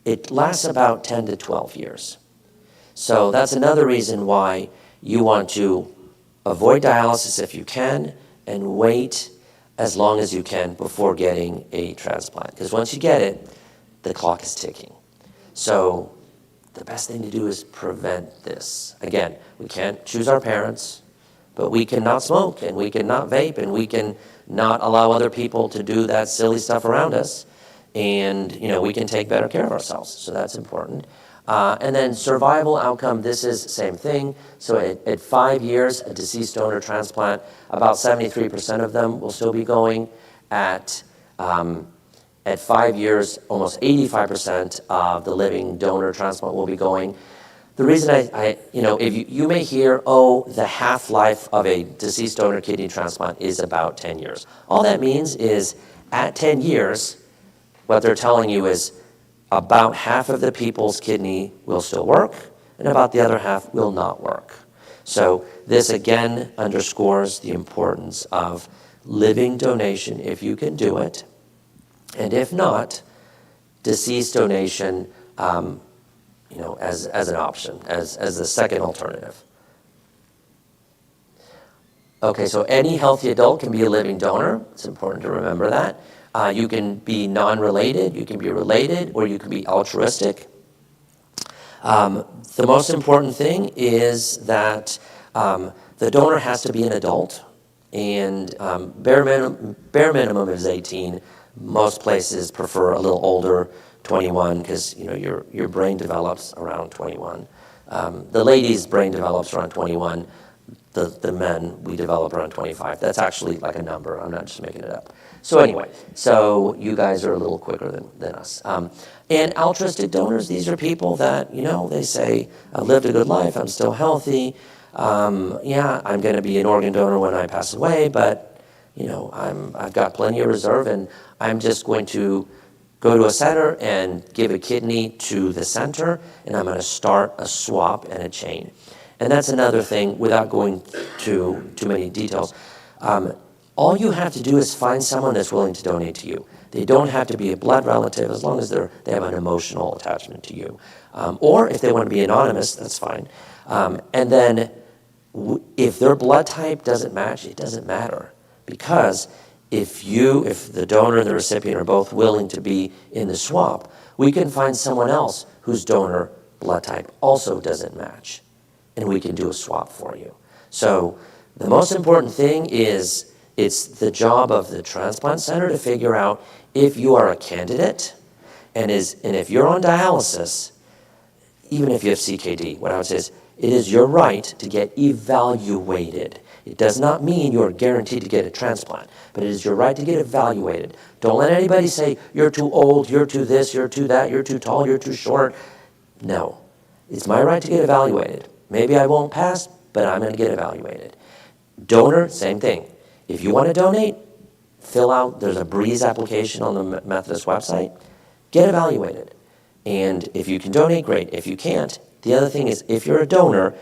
it lasts about 10 to 12 years. So that's another reason why you want to avoid dialysis if you can, and wait as long as you can before getting a transplant. Because once you get it, the clock is ticking. So the best thing to do is prevent this. Again, we can't choose our parents, but we can not smoke, and we can not vape, and we can not allow other people to do that silly stuff around us. And we can take better care of ourselves. So that's important. And then survival outcome, this is the same thing. So at 5 years, a deceased donor transplant, about 73% of them will still be going. At 5 years, almost 85% of the living donor transplant will be going. The reason if you may hear, the half-life of a deceased donor kidney transplant is about 10 years. All that means is at 10 years, what they're telling you is about half of the people's kidney will still work, and about the other half will not work. So this again underscores the importance of living donation if you can do it, and if not, deceased donation as an option, as the second alternative. Okay, so any healthy adult can be a living donor. It's important to remember that. You can be non-related, you can be related, or you can be altruistic. The most important thing is that the donor has to be an adult, And bare minimum is 18. Most places prefer a little older, 21, because your brain develops around 21. The ladies' brain develops around 21. The men, we develop around 25. That's actually like a number. I'm not just making it up. So anyway, so you guys are a little quicker than us. And altruistic donors, these are people that, they say, I've lived a good life, I'm still healthy. Yeah, I'm going to be an organ donor when I pass away, but, I've got plenty of reserve, and I'm just going to go to a center and give a kidney to the center, and I'm going to start a swap and a chain. And that's another thing, without going to too many details. All you have to do is find someone that's willing to donate to you. They don't have to be a blood relative, as long as they have an emotional attachment to you. Or if they want to be anonymous, that's fine. And then if their blood type doesn't match, it doesn't matter. Because if the donor and the recipient are both willing to be in the swap, we can find someone else whose donor blood type also doesn't match, and we can do a swap for you. So the most important thing is, it's the job of the transplant center to figure out if you are a candidate, and if you're on dialysis, even if you have CKD, what I would say is, it is your right to get evaluated. It does not mean you're guaranteed to get a transplant, but it is your right to get evaluated. Don't let anybody say, you're too old, you're too this, you're too that, you're too tall, you're too short. No, it's my right to get evaluated. Maybe I won't pass, but I'm going to get evaluated. Donor, same thing. If you want to donate, fill out, there's a Breeze application on the Methodist website. Get evaluated. And if you can donate, great. If you can't, the other thing is, if you're a donor,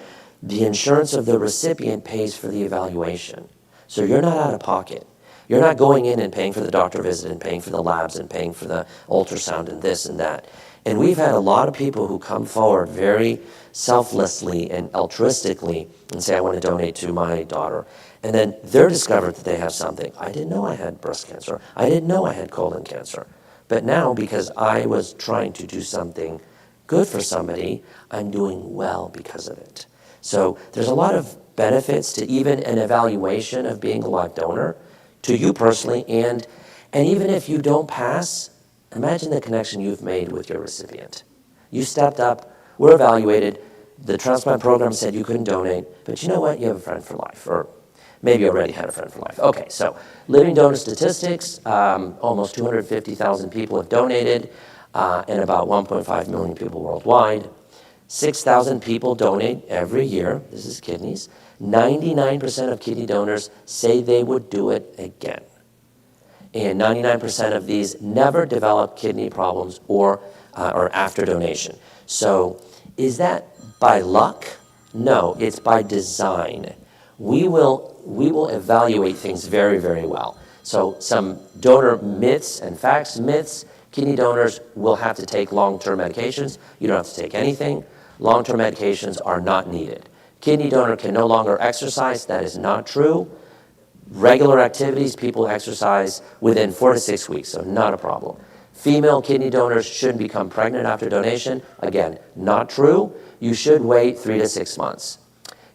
the insurance of the recipient pays for the evaluation. So you're not out of pocket. You're not going in and paying for the doctor visit and paying for the labs and paying for the ultrasound and this and that. And we've had a lot of people who come forward very selflessly and altruistically and say, I want to donate to my daughter. And then they're discovered that they have something. I didn't know I had breast cancer. I didn't know I had colon cancer. But now, because I was trying to do something good for somebody, I'm doing well because of it. So there's a lot of benefits to even an evaluation of being a live donor, to you personally, and even if you don't pass, imagine the connection you've made with your recipient. You stepped up, we're evaluated, the transplant program said you couldn't donate, but you know what, you have a friend for life, or maybe you already had a friend for life. Okay, so living donor statistics, almost 250,000 people have donated, and about 1.5 million people worldwide. 6,000 people donate every year, this is kidneys. 99% of kidney donors say they would do it again. And 99% of these never develop kidney problems or after donation. So is that by luck? No, it's by design. We will evaluate things very, very well. So some donor myths and facts, myths, kidney donors will have to take long-term medications. You don't have to take anything. Long-term medications are not needed. Kidney donor can no longer exercise. That is not true. Regular activities, people exercise within 4 to 6 weeks, so not a problem. Female kidney donors shouldn't become pregnant after donation. Again, not true. You should wait 3 to 6 months.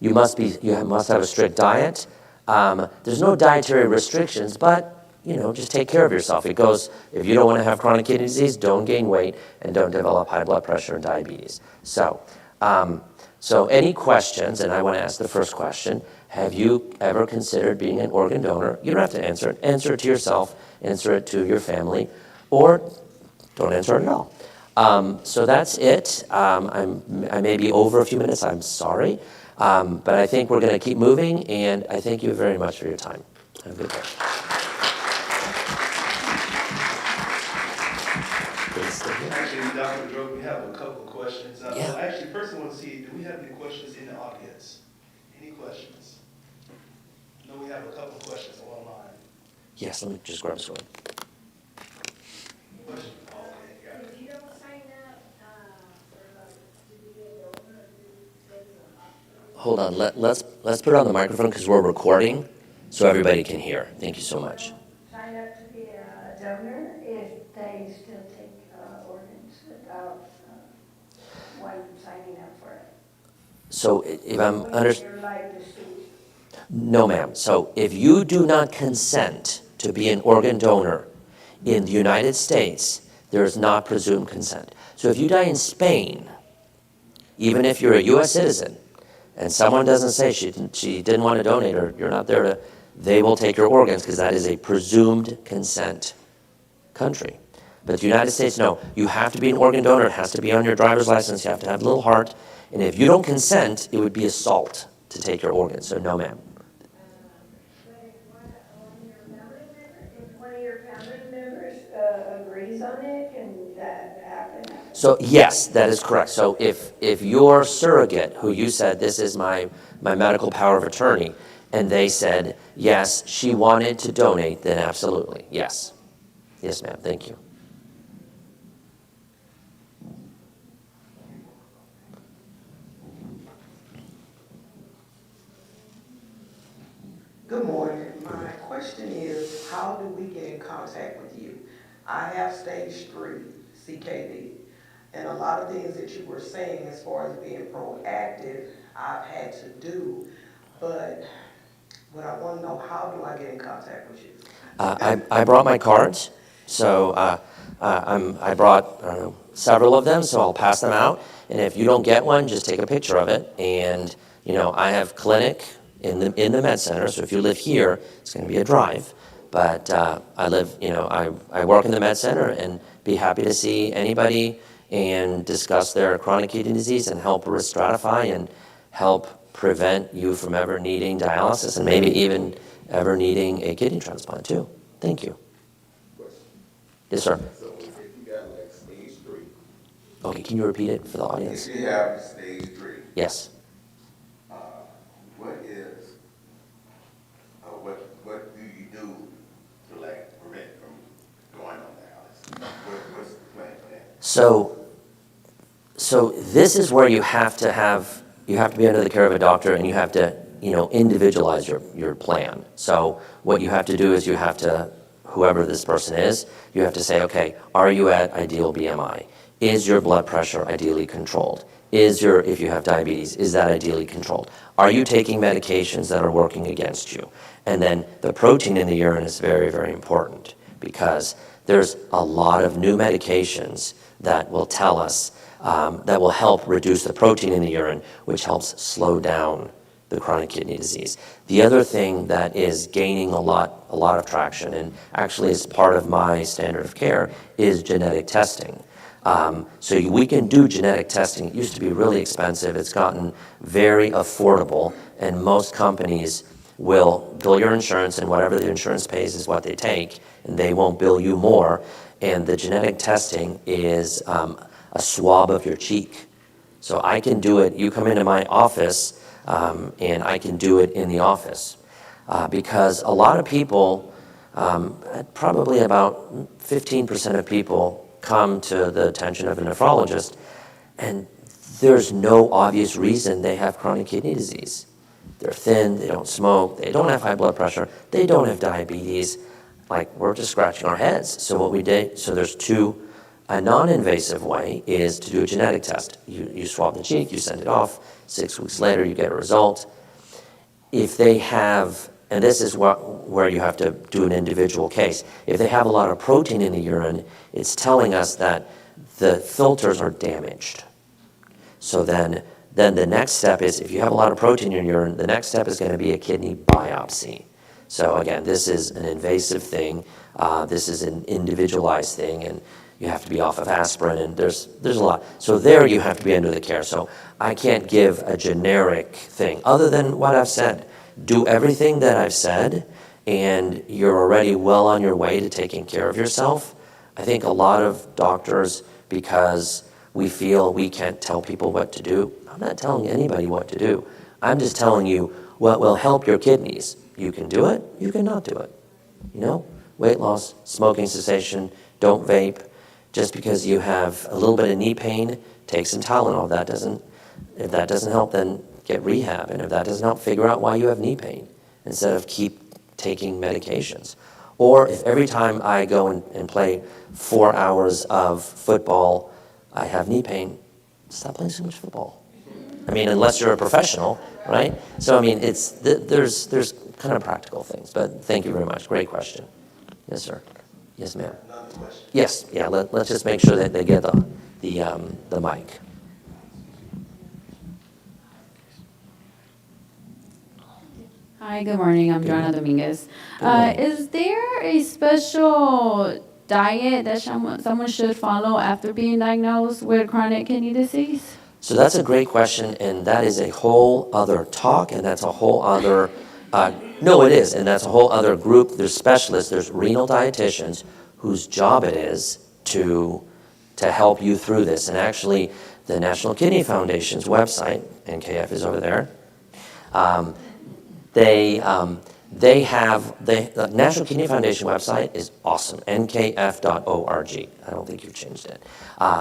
You must have a strict diet. There's no dietary restrictions, but just take care of yourself. It goes, if you don't want to have chronic kidney disease, don't gain weight and don't develop high blood pressure and diabetes. So any questions, and I want to ask the first question, have you ever considered being an organ donor? You don't have to answer it. Answer it to yourself, answer it to your family, or don't answer it at all. So that's it. I may be over a few minutes, I'm sorry. But I think we're going to keep moving, and I thank you very much for your time. Have a good day. Actually, Dr. Droke, we have a couple of questions. Yeah. Actually, first I want to see, do we have any questions in the audience? Any questions? No, we have a couple of questions online. Yes, let me just grab some. Question? Okay, got it. If you don't sign up, to be a donor, you Hold on, let's put it on the microphone because we're recording so everybody can hear. Thank you so much. sign up to be a donor if they still take organs without one signing up for it. So if I'm When you're like deceased. No, ma'am. So if you do not consent to be an organ donor in the United States, there is not presumed consent. So if you die in Spain, even if you're a U.S. citizen, and someone doesn't say she didn't want to donate or you're not there to, they will take your organs because that is a presumed consent country. But the United States, no. You have to be an organ donor. It has to be on your driver's license. You have to have a little heart. And if you don't consent, it would be assault to take your organs. So no, ma'am. If one of your family members agrees on it, can that happen? So yes, that is correct. So if your surrogate, who you said, this is my medical power of attorney, and they said, yes, she wanted to donate, then absolutely, yes. Yes, ma'am, thank you. Good morning. My question is, how do we get in contact with you? I have stage 3 CKD, and a lot of things that you were saying as far as being proactive, I've had to do, but what I want to know, how do I get in contact with you? I brought my cards, so I brought several of them, so I'll pass them out. And if you don't get one, just take a picture of it. And I have clinic in the med center, so if you live here, it's going to be a drive. But I live, I work in the med center and be happy to see anybody and discuss their chronic kidney disease and help risk stratify and help prevent you from ever needing dialysis and maybe even ever needing a kidney transplant too. Thank you. Yes, sir. So if you got like stage 3. Okay, can you repeat it for the audience? If you have stage 3. Yes. What do you do to like prevent from going on dialysis? What's the plan for that? So this is where you have to be under the care of a doctor, and you have to individualize your plan. So what you have to do is you have to, whoever this person is, you have to say, okay, are you at ideal BMI? Is your blood pressure ideally controlled? If you have diabetes, is that ideally controlled? Are you taking medications that are working against you? And then the protein in the urine is very, very important because there's a lot of new medications that will tell us, that will help reduce the protein in the urine, which helps slow down the chronic kidney disease. The other thing that is gaining a lot of traction, and actually is part of my standard of care, is genetic testing. So we can do genetic testing. It used to be really expensive. It's gotten very affordable, and most companies will bill your insurance, and whatever the insurance pays is what they take, and they won't bill you more. And the genetic testing is a swab of your cheek. So I can do it. You come into my office, and I can do it in the office. Because a lot of people, probably about 15% of people, come to the attention of a nephrologist, and there's no obvious reason they have chronic kidney disease. They're thin, they don't smoke, they don't have high blood pressure, they don't have diabetes. Like, we're just scratching our heads. So what we did, so there's a non-invasive way is to do a genetic test. You swab the cheek, you send it off, 6 weeks later you get a result. If they have, and this is where you have to do an individual case, if they have a lot of protein in the urine, it's telling us that the filters are damaged. So then the next step is, if you have a lot of protein in your urine, the next step is going to be a kidney biopsy. So again, this is an invasive thing. This is an individualized thing, and you have to be off of aspirin, and there's a lot. So there you have to be under the care. So I can't give a generic thing other than what I've said. Do everything that I've said, and you're already well on your way to taking care of yourself. I think a lot of doctors, because we feel we can't tell people what to do. I'm not telling anybody what to do. I'm just telling you what will help your kidneys. You can do it, you can not do it. Weight loss, smoking cessation, don't vape. Just because you have a little bit of knee pain, take some Tylenol. If that doesn't help, then get rehab. And if that doesn't help, figure out why you have knee pain instead of keep taking medications. Or if every time I go and play 4 hours of football, I have knee pain, stop playing so much football. I mean, unless you're a professional, right? So, I mean, there's kind of practical things, but thank you very much. Great question. Yes, sir. Yes, ma'am. Yes, yeah, let's just make sure that they get the mic. Hi, good morning. I'm Joanna Dominguez. Is there a special diet that someone should follow after being diagnosed with chronic kidney disease? So that's a great question, and that is a whole other talk, and that's a whole other, no, it is, and that's a whole other group. There's specialists, there's renal dietitians whose job it is to help you through this. And actually, the National Kidney Foundation's website, NKF is over there, the National Kidney Foundation website is awesome, nkf.org. I don't think you've changed it.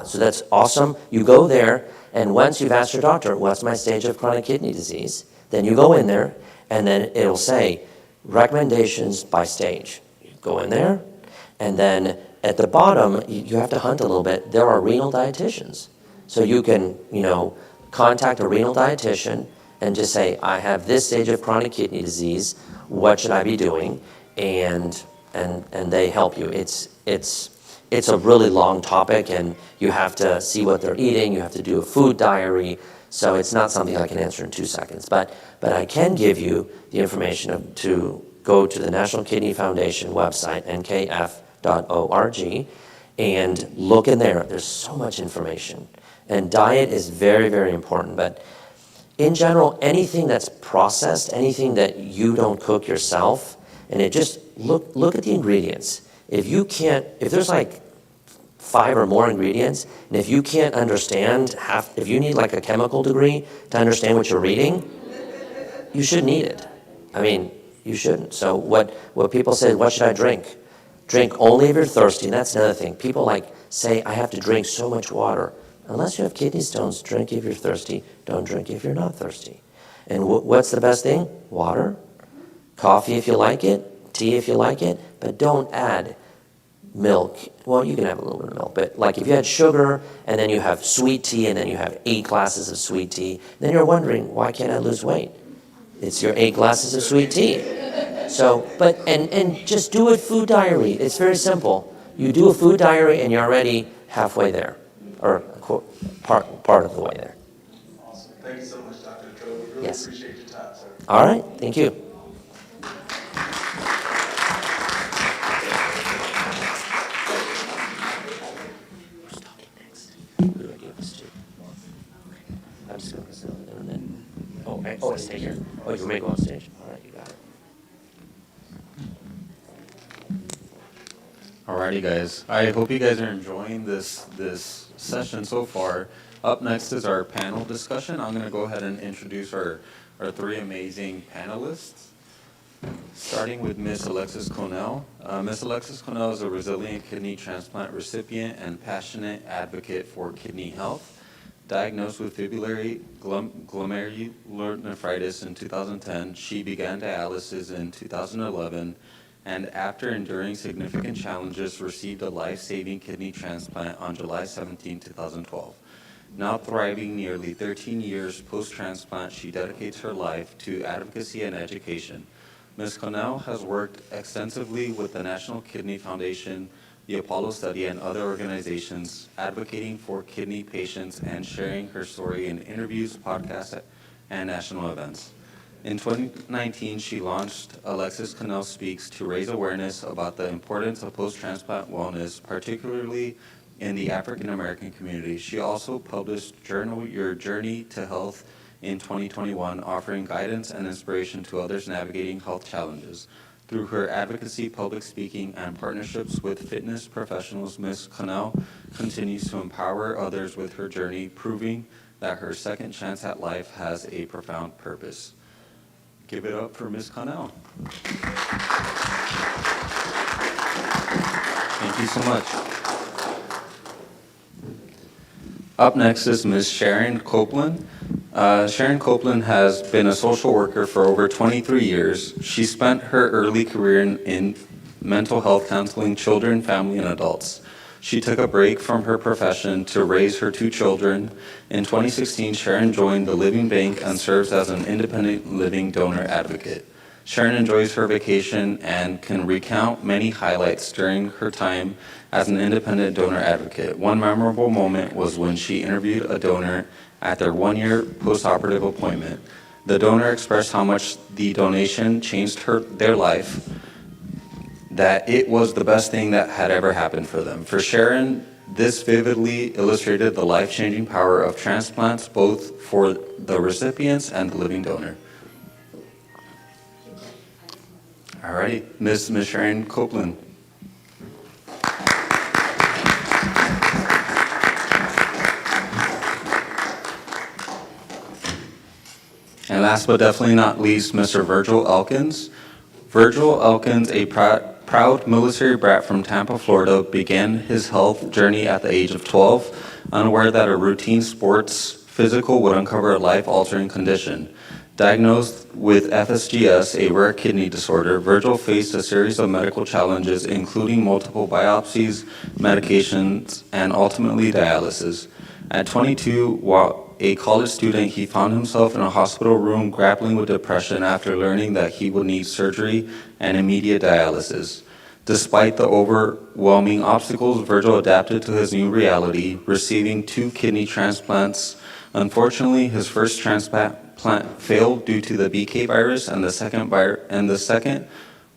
So that's awesome. You go there, and once you've asked your doctor, what's my stage of chronic kidney disease, then you go in there, and then it'll say recommendations by stage. You go in there, and then at the bottom, you have to hunt a little bit. There are renal dietitians. So you can, contact a renal dietitian and just say, I have this stage of chronic kidney disease, what should I be doing? And they help you. It's a really long topic, and you have to see what they're eating, you have to do a food diary, so it's not something I can answer in 2 seconds. But I can give you the information to go to the National Kidney Foundation website, nkf.org, and look in there. There's so much information. And diet is very, very important, but in general, anything that's processed, anything that you don't cook yourself, and it just look at the ingredients. If there's like 5 or more ingredients, and if you can't understand if you need like a chemical degree to understand what you're reading, you shouldn't eat it. I mean, you shouldn't. So what people say, what should I drink? Drink only if you're thirsty, and that's another thing. People say, I have to drink so much water. Unless you have kidney stones, drink if you're thirsty. Don't drink if you're not thirsty. And what's the best thing? Water, coffee if you like it, tea if you like it, but don't add milk. Well, you can have a little bit of milk, but like if you had sugar and then you have sweet tea and then you have 8 glasses of sweet tea, then you're wondering, why can't I lose weight? It's your 8 glasses of sweet tea. So, and just do a food diary. It's very simple. You do a food diary and you're already halfway there, or part of the way there. Awesome. Thank you so much, Dr. Nakoa. We really appreciate your time, sir. All right. Thank you. Who's talking next? Who do I give this to? I'm just going to sit in a minute. Oh, I stay here. Oh, you want me to go on stage? All right, you got it. Alrighty, guys. I hope you guys are enjoying this session so far. Up next is our panel discussion. I'm going to go ahead and introduce our 3 amazing panelists, starting with Ms. Alexis Conell. Ms. Alexis Conell is a resilient kidney transplant recipient and passionate advocate for kidney health. Diagnosed with fibrillary glomerulonephritis in 2010, she began dialysis in 2011, and after enduring significant challenges, received a life-saving kidney transplant on July 17, 2012. Now thriving nearly 13 years post-transplant, she dedicates her life to advocacy and education. Ms. Conell has worked extensively with the National Kidney Foundation, the Apollo Study, and other organizations advocating for kidney patients and sharing her story in interviews, podcasts, and national events. In 2019, she launched Alexis Conell Speaks to raise awareness about the importance of post-transplant wellness, particularly in the African American community. She also published Journal Your Journey to Health in 2021, offering guidance and inspiration to others navigating health challenges. Through her advocacy, public speaking, and partnerships with fitness professionals, Ms. Conell continues to empower others with her journey, proving that her second chance at life has a profound purpose. Give it up for Ms. Conell. Thank you so much. Up next is Ms. Sharon Copeland. Sharon Copeland has been a social worker for over 23 years. She spent her early career in mental health counseling children, family, and adults. She took a break from her profession to raise her 2 children. In 2016, Sharon joined the Living Bank and serves as an independent living donor advocate. Sharon enjoys her vacation and can recount many highlights during her time as an independent donor advocate. One memorable moment was when she interviewed a donor at their 1-year postoperative appointment. The donor expressed how much the donation changed their life, that it was the best thing that had ever happened for them. For Sharon, this vividly illustrated the life-changing power of transplants, both for the recipients and the living donor. All right, Ms. Sharon Copeland. And last but definitely not least, Mr. Virgil Elkins. Virgil Elkins, a proud military brat from Tampa, Florida, began his health journey at the age of 12, unaware that a routine sports physical would uncover a life-altering condition. Diagnosed with FSGS, a rare kidney disorder, Virgil faced a series of medical challenges, including multiple biopsies, medications, and ultimately dialysis. At 22, while a college student, he found himself in a hospital room grappling with depression after learning that he would need surgery and immediate dialysis. Despite the overwhelming obstacles, Virgil adapted to his new reality, receiving 2 kidney transplants. Unfortunately, his first transplant failed due to the BK virus, and the second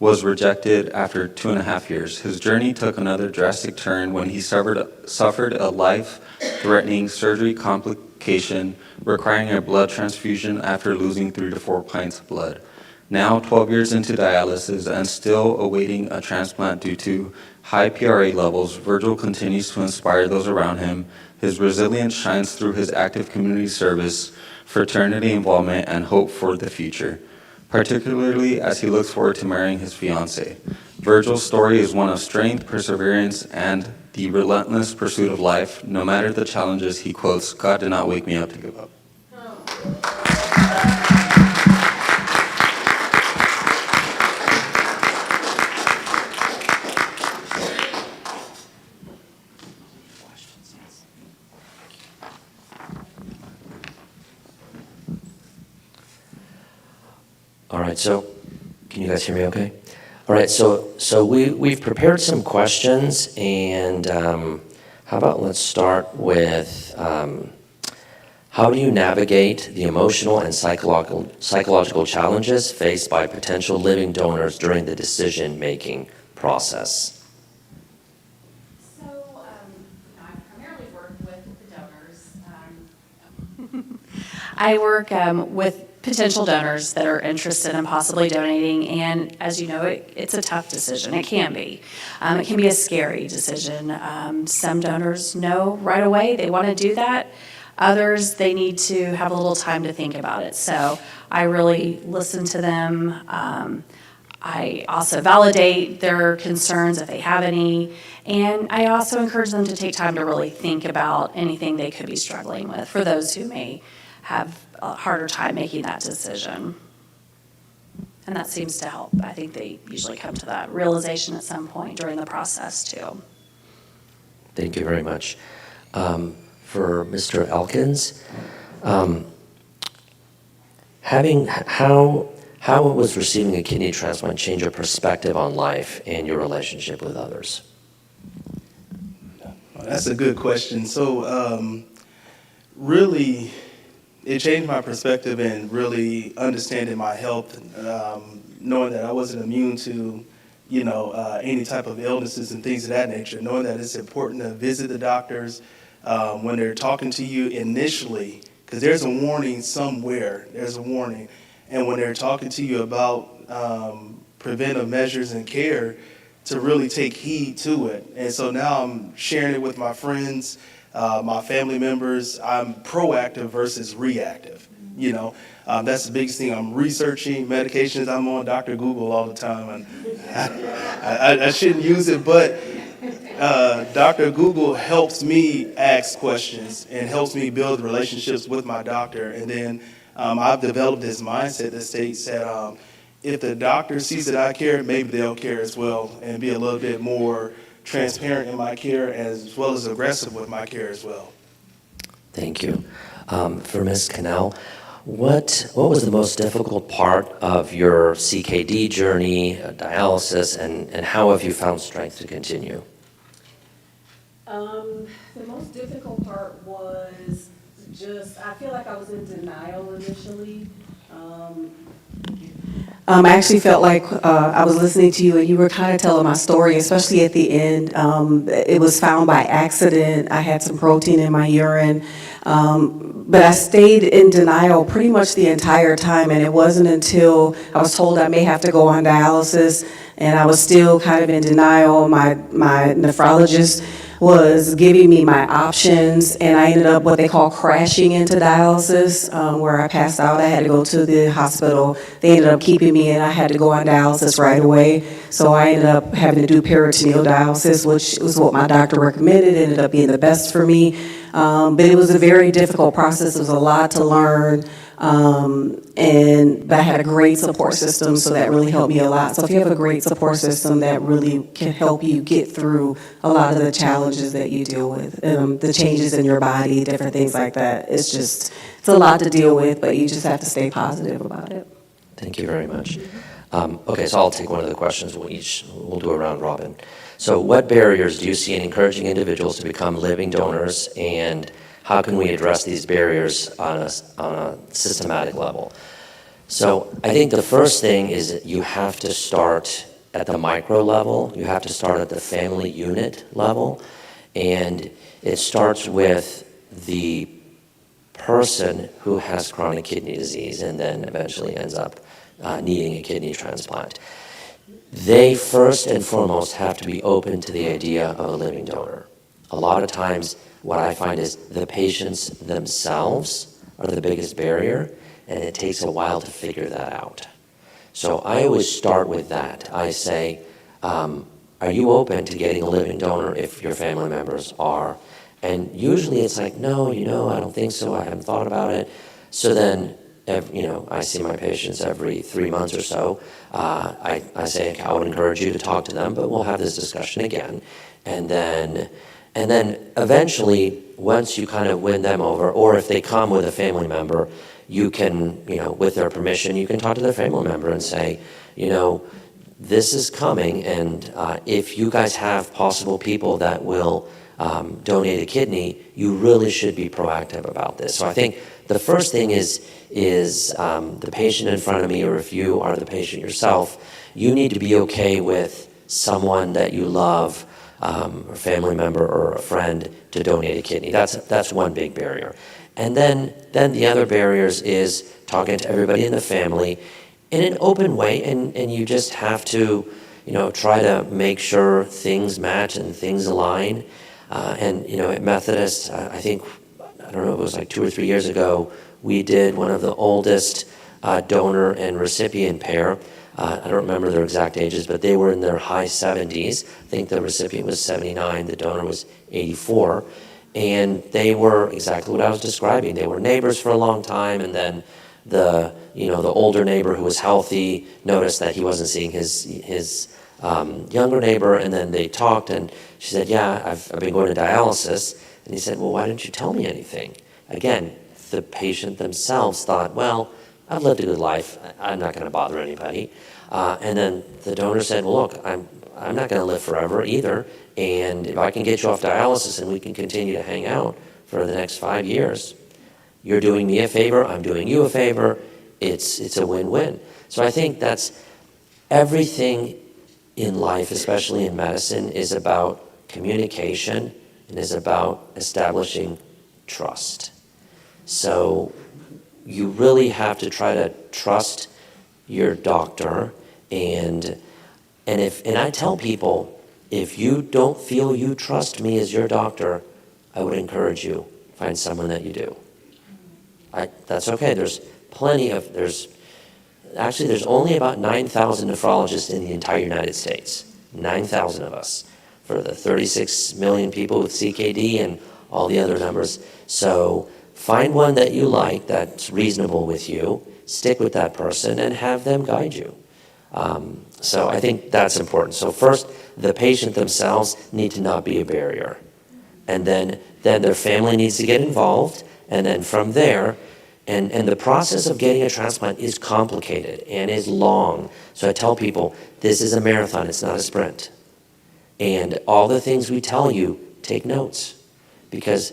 was rejected after 2.5 years. His journey took another drastic turn when he suffered a life-threatening surgery complication requiring a blood transfusion after losing 3 to 4 pints of blood. Now, 12 years into dialysis and still awaiting a transplant due to high PRA levels, Virgil continues to inspire those around him. His resilience shines through his active community service, fraternity involvement, and hope for the future, particularly as he looks forward to marrying his fiancée. Virgil's story is one of strength, perseverance, and the relentless pursuit of life. No matter the challenges, he quotes, "God did not wake me up to give up." All right, so can you guys hear me okay? All right, so we've prepared some questions, and how about let's start with how do you navigate the emotional and psychological challenges faced by potential living donors during the decision-making process? So, I primarily work with the donors. I work with potential donors that are interested in possibly donating, and as you know, it's a tough decision. It can be. It can be a scary decision. Some donors know right away they want to do that. Others, they need to have a little time to think about it. So I really listen to them. I also validate their concerns if they have any, and I also encourage them to take time to really think about anything they could be struggling with for those who may have a harder time making that decision. And that seems to help. I think they usually come to that realization at some point during the process too. Thank you very much. For Mr. Elkins, how was receiving a kidney transplant change your perspective on life and your relationship with others? That's a good question. So really, it changed my perspective and really understanding my health, knowing that I wasn't immune to, any type of illnesses and things of that nature, knowing that it's important to visit the doctors when they're talking to you initially, because there's a warning somewhere, there's a warning. And when they're talking to you about preventive measures and care, to really take heed to it. And so now I'm sharing it with my friends, my family members. I'm proactive versus reactive. That's the biggest thing. I'm researching medications. I'm on Dr. Google all the time, and I shouldn't use it, but Dr. Google helps me ask questions and helps me build relationships with my doctor. And then I've developed this mindset that states that if the doctor sees that I care, maybe they'll care as well and be a little bit more transparent in my care as well as aggressive with my care as well. Thank you. For Ms. Cannell, what was the most difficult part of your CKD journey, dialysis, and how have you found strength to continue? The most difficult part was I feel like I was in denial initially. I actually felt like I was listening to you and you were kind of telling my story, especially at the end. It was found by accident. I had some protein in my urine. But I stayed in denial pretty much the entire time, and it wasn't until I was told I may have to go on dialysis, and I was still kind of in denial. My nephrologist was giving me my options, and I ended up what they call crashing into dialysis, where I passed out. I had to go to the hospital. They ended up keeping me, and I had to go on dialysis right away. So I ended up having to do peritoneal dialysis, which was what my doctor recommended. It ended up being the best for me. But it was a very difficult process. It was a lot to learn. But I had a great support system, so that really helped me a lot. So if you have a great support system, that really can help you get through a lot of the challenges that you deal with, the changes in your body, different things like that. It's a lot to deal with, but you just have to stay positive about it. Thank you very much. Okay, so I'll take one of the questions. We'll do a round robin. So what barriers do you see in encouraging individuals to become living donors, and how can we address these barriers on a systematic level? So I think the first thing is that you have to start at the micro level. You have to start at the family unit level. And it starts with the person who has chronic kidney disease and then eventually ends up needing a kidney transplant. They first and foremost have to be open to the idea of a living donor. A lot of times what I find is the patients themselves are the biggest barrier, and it takes a while to figure that out. So I always start with that. I say, are you open to getting a living donor if your family members are? And usually it's like, no, I don't think so. I haven't thought about it. So then, I see my patients every 3 months or so. I say, I would encourage you to talk to them, but we'll have this discussion again. And then eventually, once you kind of win them over, or if they come with a family member, you can, with their permission, you can talk to their family member and say, this is coming, and if you guys have possible people that will donate a kidney, you really should be proactive about this. So I think the first thing is the patient in front of me, or if you are the patient yourself, you need to be okay with someone that you love, a family member or a friend, to donate a kidney. That's one big barrier. And then the other barriers is talking to everybody in the family in an open way, and you just have to, try to make sure things match and things align. At Methodist, I think, I don't know, it was like 2 or 3 years ago, we did one of the oldest donor and recipient pair. I don't remember their exact ages, but they were in their high 70s. I think the recipient was 79, the donor was 84. And they were exactly what I was describing. They were neighbors for a long time, and then the older neighbor who was healthy noticed that he wasn't seeing his younger neighbor, and then they talked, and she said, yeah, I've been going to dialysis. And he said, well, why didn't you tell me anything? Again, the patient themselves thought, well, I've lived a good life. I'm not going to bother anybody. And then the donor said, well, look, I'm not going to live forever either. And if I can get you off dialysis and we can continue to hang out for the next 5 years, you're doing me a favor, I'm doing you a favor. It's a win-win. So I think that's everything in life, especially in medicine, is about communication and is about establishing trust. So you really have to try to trust your doctor, and I tell people, if you don't feel you trust me as your doctor, I would encourage you, find someone that you do. That's okay. There's only about 9,000 nephrologists in the entire United States. 9,000 of us for the 36 million people with CKD and all the other numbers. So find one that you like, that's reasonable with you, stick with that person, and have them guide you. So I think that's important. So first, the patient themselves need to not be a barrier. And then their family needs to get involved, and then from there, and the process of getting a transplant is complicated and is long. So I tell people, this is a marathon, it's not a sprint. And all the things we tell you, take notes. Because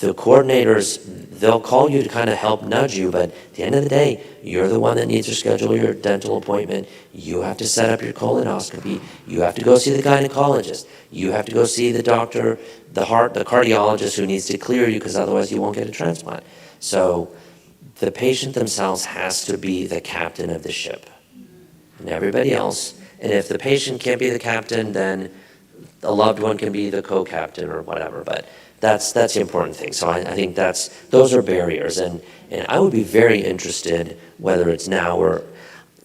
the coordinators, they'll call you to kind of help nudge you, but at the end of the day, you're the one that needs to schedule your dental appointment. You have to set up your colonoscopy. You have to go see the gynecologist. You have to go see the doctor, the cardiologist who needs to clear you, because otherwise you won't get a transplant. So the patient themselves has to be the captain of the ship, and everybody else. And if the patient can't be the captain, then a loved one can be the co-captain or whatever. But that's the important thing. So I think those are barriers. And I would be very interested, whether it's now or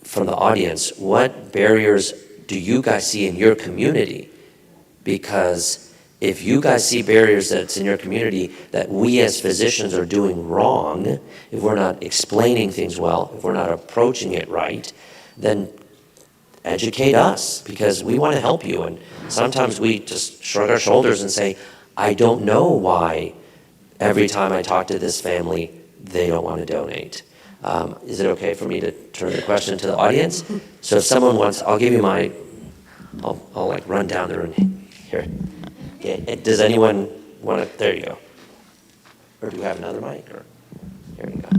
from the audience, what barriers do you guys see in your community? Because if you guys see barriers that's in your community that we as physicians are doing wrong, if we're not explaining things well, if we're not approaching it right, then educate us, because we want to help you. And sometimes we just shrug our shoulders and say, I don't know why every time I talk to this family, they don't want to donate. Is it okay for me to turn the question to the audience? So if someone wants, I'll give you my, I'll like run down the room here. Okay. Does anyone want to, there you go. Or do we have another mic? Or here you go.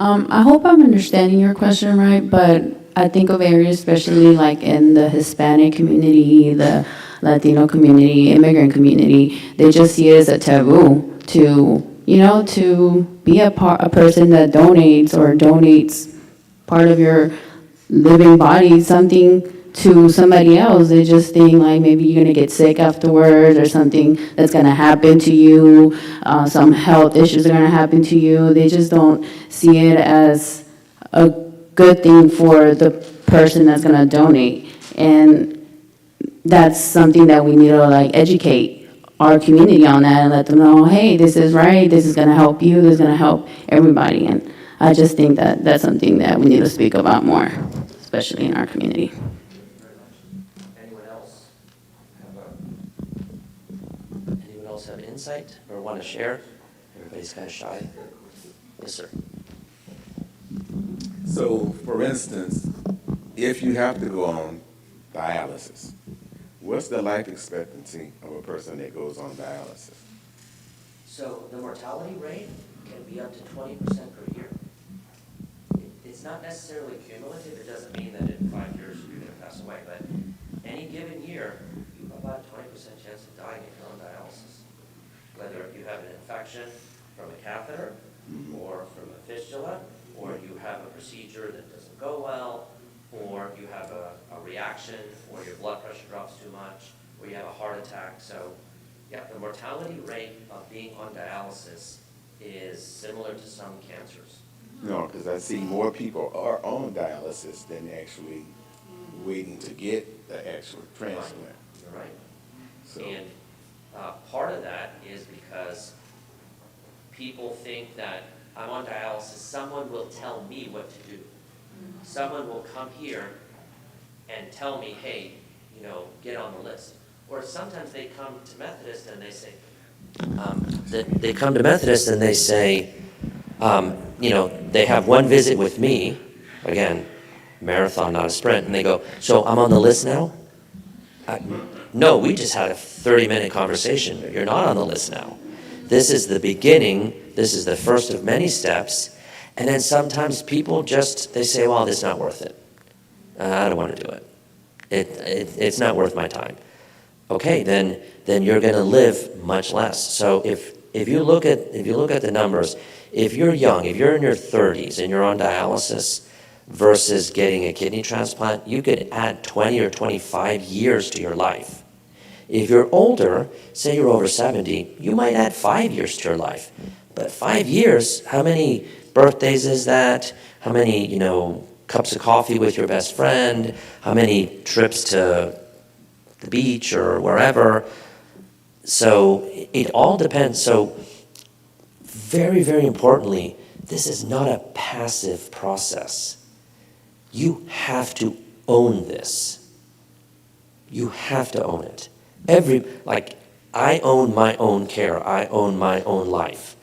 I hope I'm understanding your question right, but I think of areas, especially like in the Hispanic community, the Latino community, immigrant community, they just see it as a taboo to, to be a person that donates part of your living body, something to somebody else. They just think like maybe you're gonna get sick afterwards, or something that's gonna happen to you, some health issues are gonna happen to you. They just don't see it as a good thing for the person that's gonna donate. And that's something that we need to like educate our community on that and let them know, hey, this is right, this is gonna help you, this is gonna help everybody. And I just think that that's something that we need to speak about more, especially in our community. Anyone else have insight or want to share? Everybody's kind of shy. Yes, sir. So, for instance, if you have to go on dialysis, what's the life expectancy of a person that goes on dialysis? So the mortality rate can be up to 20% per year. It's not necessarily cumulative. It doesn't mean that in 5 years you're going to pass away, but any given year, you have about a 20% chance of dying if you're on dialysis. Whether you have an infection from a catheter, or from a fistula, or you have a procedure that doesn't go well, or you have a reaction, or your blood pressure drops too much, or you have a heart attack. So yeah, the mortality rate of being on dialysis is similar to some cancers. No, because I see more people are on dialysis than actually waiting to get the actual transplant. You're right. So. And part of that is because people think that I'm on dialysis, someone will tell me what to do. Someone will come here and tell me, hey, get on the list. Or sometimes they come to Methodist and they say, they come to Methodist and they say, they have one visit with me, again, marathon, not a sprint, and they go, so I'm on the list now? No, we just had a 30-minute conversation. You're not on the list now. This is the beginning. This is the first of many steps. And then sometimes people they say, well, this is not worth it. I don't want to do it. It's not worth my time. Okay, then you're going to live much less. So if you look at the numbers, if you're young, if you're in your 30s and you're on dialysis versus getting a kidney transplant, you could add 20 or 25 years to your life. If you're older, say you're over 70, you might add 5 years to your life. But 5 years, how many birthdays is that? How many, cups of coffee with your best friend? How many trips to the beach or wherever? So it all depends. So very, very importantly, this is not a passive process. You have to own this. You have to own it. I own my own care. I own my own life.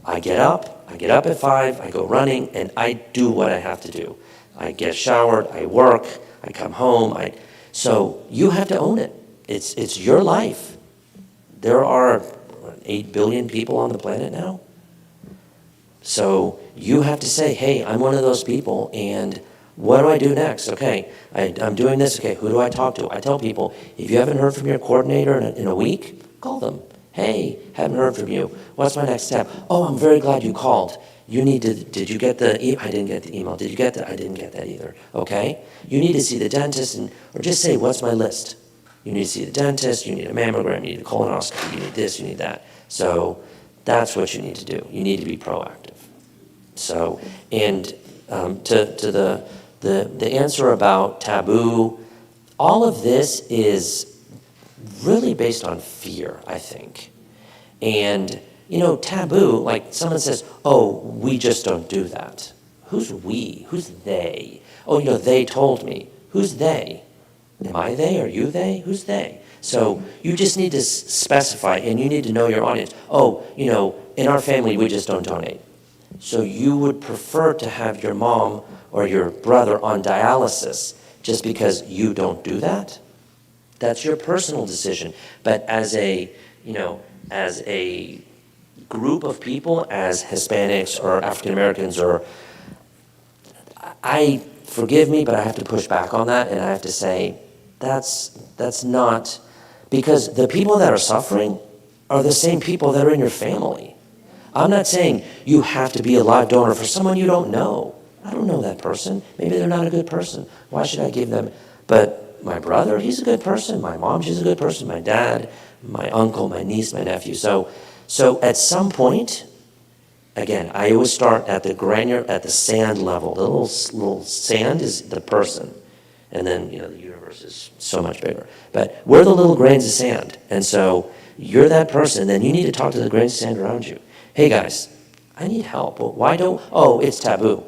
I get up at 5, I go running, and I do what I have to do. I get showered, I work, I come home. So you have to own it. It's your life. There are 8 billion people on the planet now. So you have to say, hey, I'm one of those people, and what do I do next? Okay, I'm doing this. Okay, who do I talk to? I tell people, if you haven't heard from your coordinator in a week, call them. Hey, haven't heard from you. What's my next step? Oh, I'm very glad you called. Did you get the I didn't get the email. Did you get that? I didn't get that either. Okay? You need to see the dentist, or just say, what's my list? You need to see the dentist, you need a mammogram, you need a colonoscopy, you need this, you need that. So that's what you need to do. You need to be proactive. So, and to the answer about taboo, all of this is really based on fear, I think. And, taboo, like someone says, oh, we just don't do that. Who's we? Who's they? Oh, they told me. Who's they? Am I they? Are you they? Who's they? So you just need to specify, and you need to know your audience. Oh, in our family, we just don't donate. So you would prefer to have your mom or your brother on dialysis just because you don't do that? That's your personal decision. But as a group of people, as Hispanics or African Americans, forgive me, but I have to push back on that, and I have to say, that's not, because the people that are suffering are the same people that are in your family. I'm not saying you have to be a live donor for someone you don't know. I don't know that person. Maybe they're not a good person. Why should I give them? But my brother, he's a good person. My mom, she's a good person. My dad, my uncle, my niece, my nephew. So at some point, again, I always start at the sand level. The little sand is the person. And then, the universe is so much bigger. But we're the little grains of sand. And so you're that person, then you need to talk to the grains of sand around you. Hey guys, I need help. Oh, it's taboo.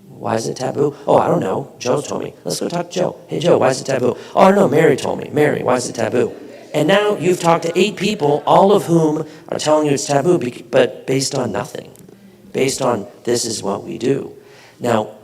Why is it taboo? Oh, I don't know. Joe told me. Let's go talk to Joe. Hey Joe, why is it taboo? Oh, I don't know. Mary told me. Mary, why is it taboo? And now you've talked to 8 people, all of whom are telling you it's taboo, but based on nothing. Based on this is what we do. Now,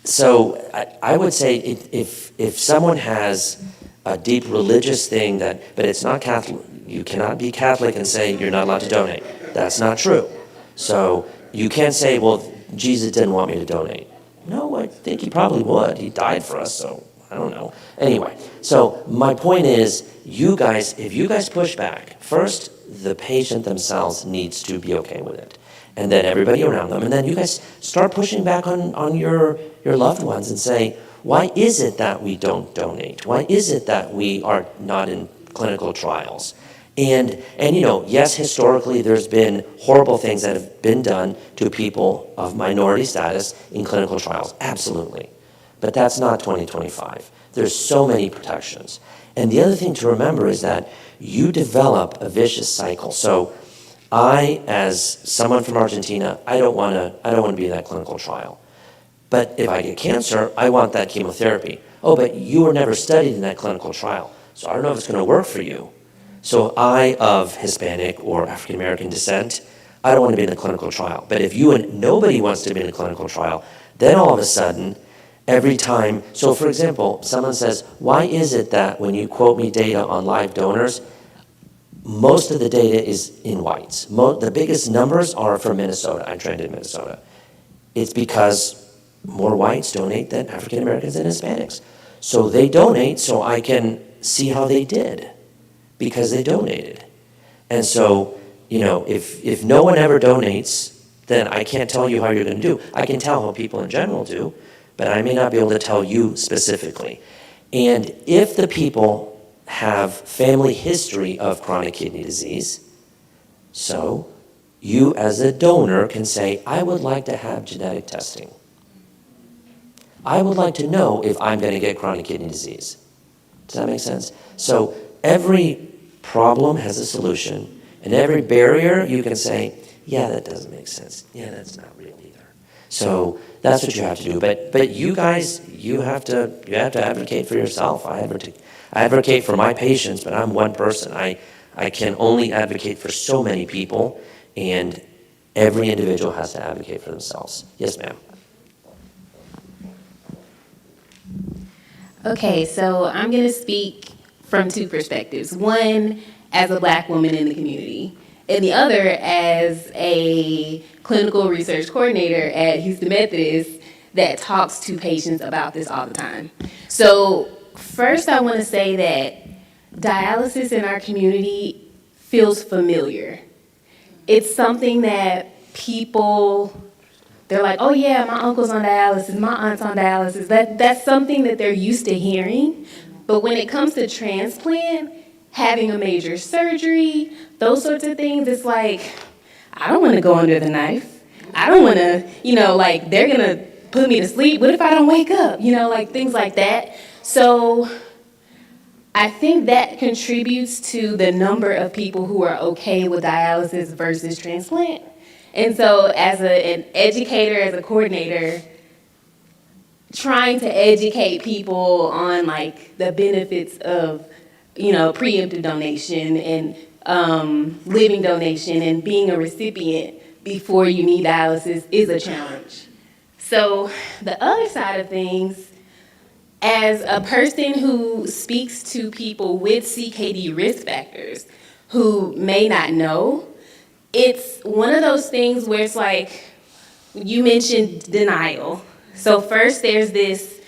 so I would say if someone has a deep religious thing but it's not Catholic, you cannot be Catholic and say you're not allowed to donate. That's not true. So you can't say, well, Jesus didn't want me to donate. No, I think he probably would. He died for us, so I don't know. Anyway, so my point is, if you guys push back, first, the patient themselves needs to be okay with it. And then everybody around them. And then you guys start pushing back on your loved ones and say, why is it that we don't donate? Why is it that we are not in clinical trials? And yes, historically, there's been horrible things that have been done to people of minority status in clinical trials. Absolutely. But that's not 2025. There's so many protections. And the other thing to remember is that you develop a vicious cycle. So I, as someone from Argentina, I don't want to be in that clinical trial. But if I get cancer, I want that chemotherapy. Oh, but you were never studied in that clinical trial, so I don't know if it's going to work for you. So I, of Hispanic or African American descent, I don't want to be in a clinical trial. But if you and nobody wants to be in a clinical trial, then all of a sudden, every time, so for example, someone says, why is it that when you quote me data on live donors, most of the data is in whites? The biggest numbers are from Minnesota. I'm trained in Minnesota. It's because more whites donate than African Americans and Hispanics. So they donate so I can see how they did because they donated. And so, if no one ever donates, then I can't tell you how you're going to do. I can tell how people in general do, but I may not be able to tell you specifically. And if the people have family history of chronic kidney disease, so you as a donor can say, I would like to have genetic testing. I would like to know if I'm going to get chronic kidney disease. Does that make sense? So every problem has a solution, and every barrier you can say, yeah, that doesn't make sense. Yeah, that's not real either. So that's what you have to do. But you guys, you have to advocate for yourself. I advocate for my patients, but I'm one person. I can only advocate for so many people, and every individual has to advocate for themselves. Yes, ma'am. Okay, so I'm going to speak from two perspectives. One, as a Black woman in the community, and the other as a clinical research coordinator at Houston Methodist that talks to patients about this all the time. So first, I want to say that dialysis in our community feels familiar. It's something that people, they're like, oh yeah, my uncle's on dialysis, my aunt's on dialysis. That's something that they're used to hearing. But when it comes to transplant, having a major surgery, those sorts of things, it's like, I don't want to go under the knife. I don't want to, like, they're going to put me to sleep. What if I don't wake up? Like things like that. So I think that contributes to the number of people who are okay with dialysis versus transplant. And so as an educator, as a coordinator, trying to educate people on like the benefits of, preemptive donation and living donation and being a recipient before you need dialysis is a challenge. So the other side of things, as a person who speaks to people with CKD risk factors who may not know, it's one of those things where it's like, you mentioned denial. So first there's this,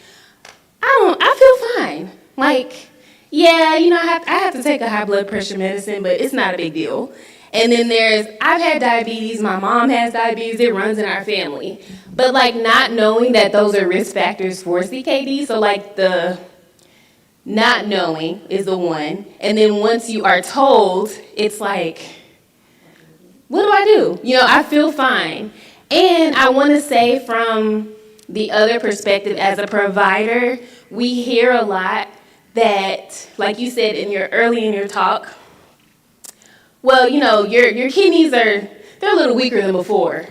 I feel fine. Like, yeah, I have to take a high blood pressure medicine, but it's not a big deal. And then there's, I've had diabetes, my mom has diabetes, it runs in our family. But like not knowing that those are risk factors for CKD, so like the not knowing is the one. And then once you are told, it's like, what do I do? I feel fine. And I want to say from the other perspective, as a provider, we hear a lot that, like you said early in your talk, well, your kidneys they're a little weaker than before.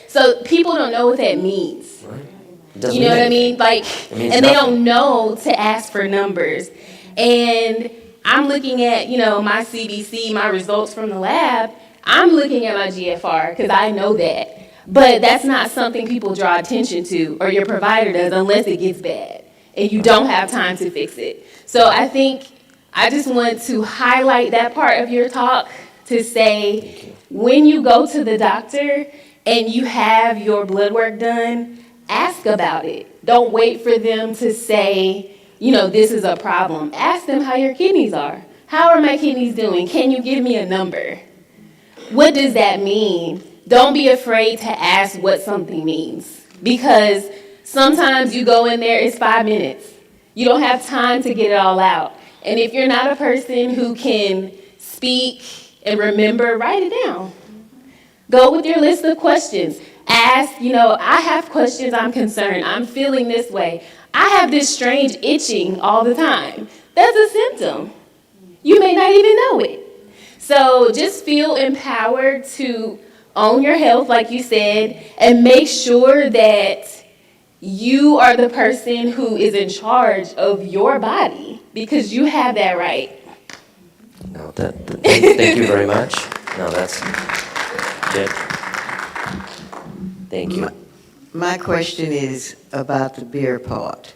So people don't know what that means. Right. You know what I mean? Like, and they don't know to ask for numbers. And I'm looking at, my CBC, my results from the lab. I'm looking at my GFR because I know that. But that's not something people draw attention to, or your provider does, unless it gets bad and you don't have time to fix it. So I think I just want to highlight that part of your talk to say, when you go to the doctor and you have your blood work done, ask about it. Don't wait for them to say, this is a problem. Ask them how your kidneys are. How are my kidneys doing? Can you give me a number? What does that mean? Don't be afraid to ask what something means, because sometimes you go in there, it's 5 minutes. You don't have time to get it all out. And if you're not a person who can speak and remember, write it down. Go with your list of questions. Ask, I have questions, I'm concerned, I'm feeling this way. I have this strange itching all the time. That's a symptom. You may not even know it. So just feel empowered to own your health, like you said, and make sure that you are the person who is in charge of your body, because you have that right. No, thank you very much. No, that's good. Thank you. My question is about the beer part.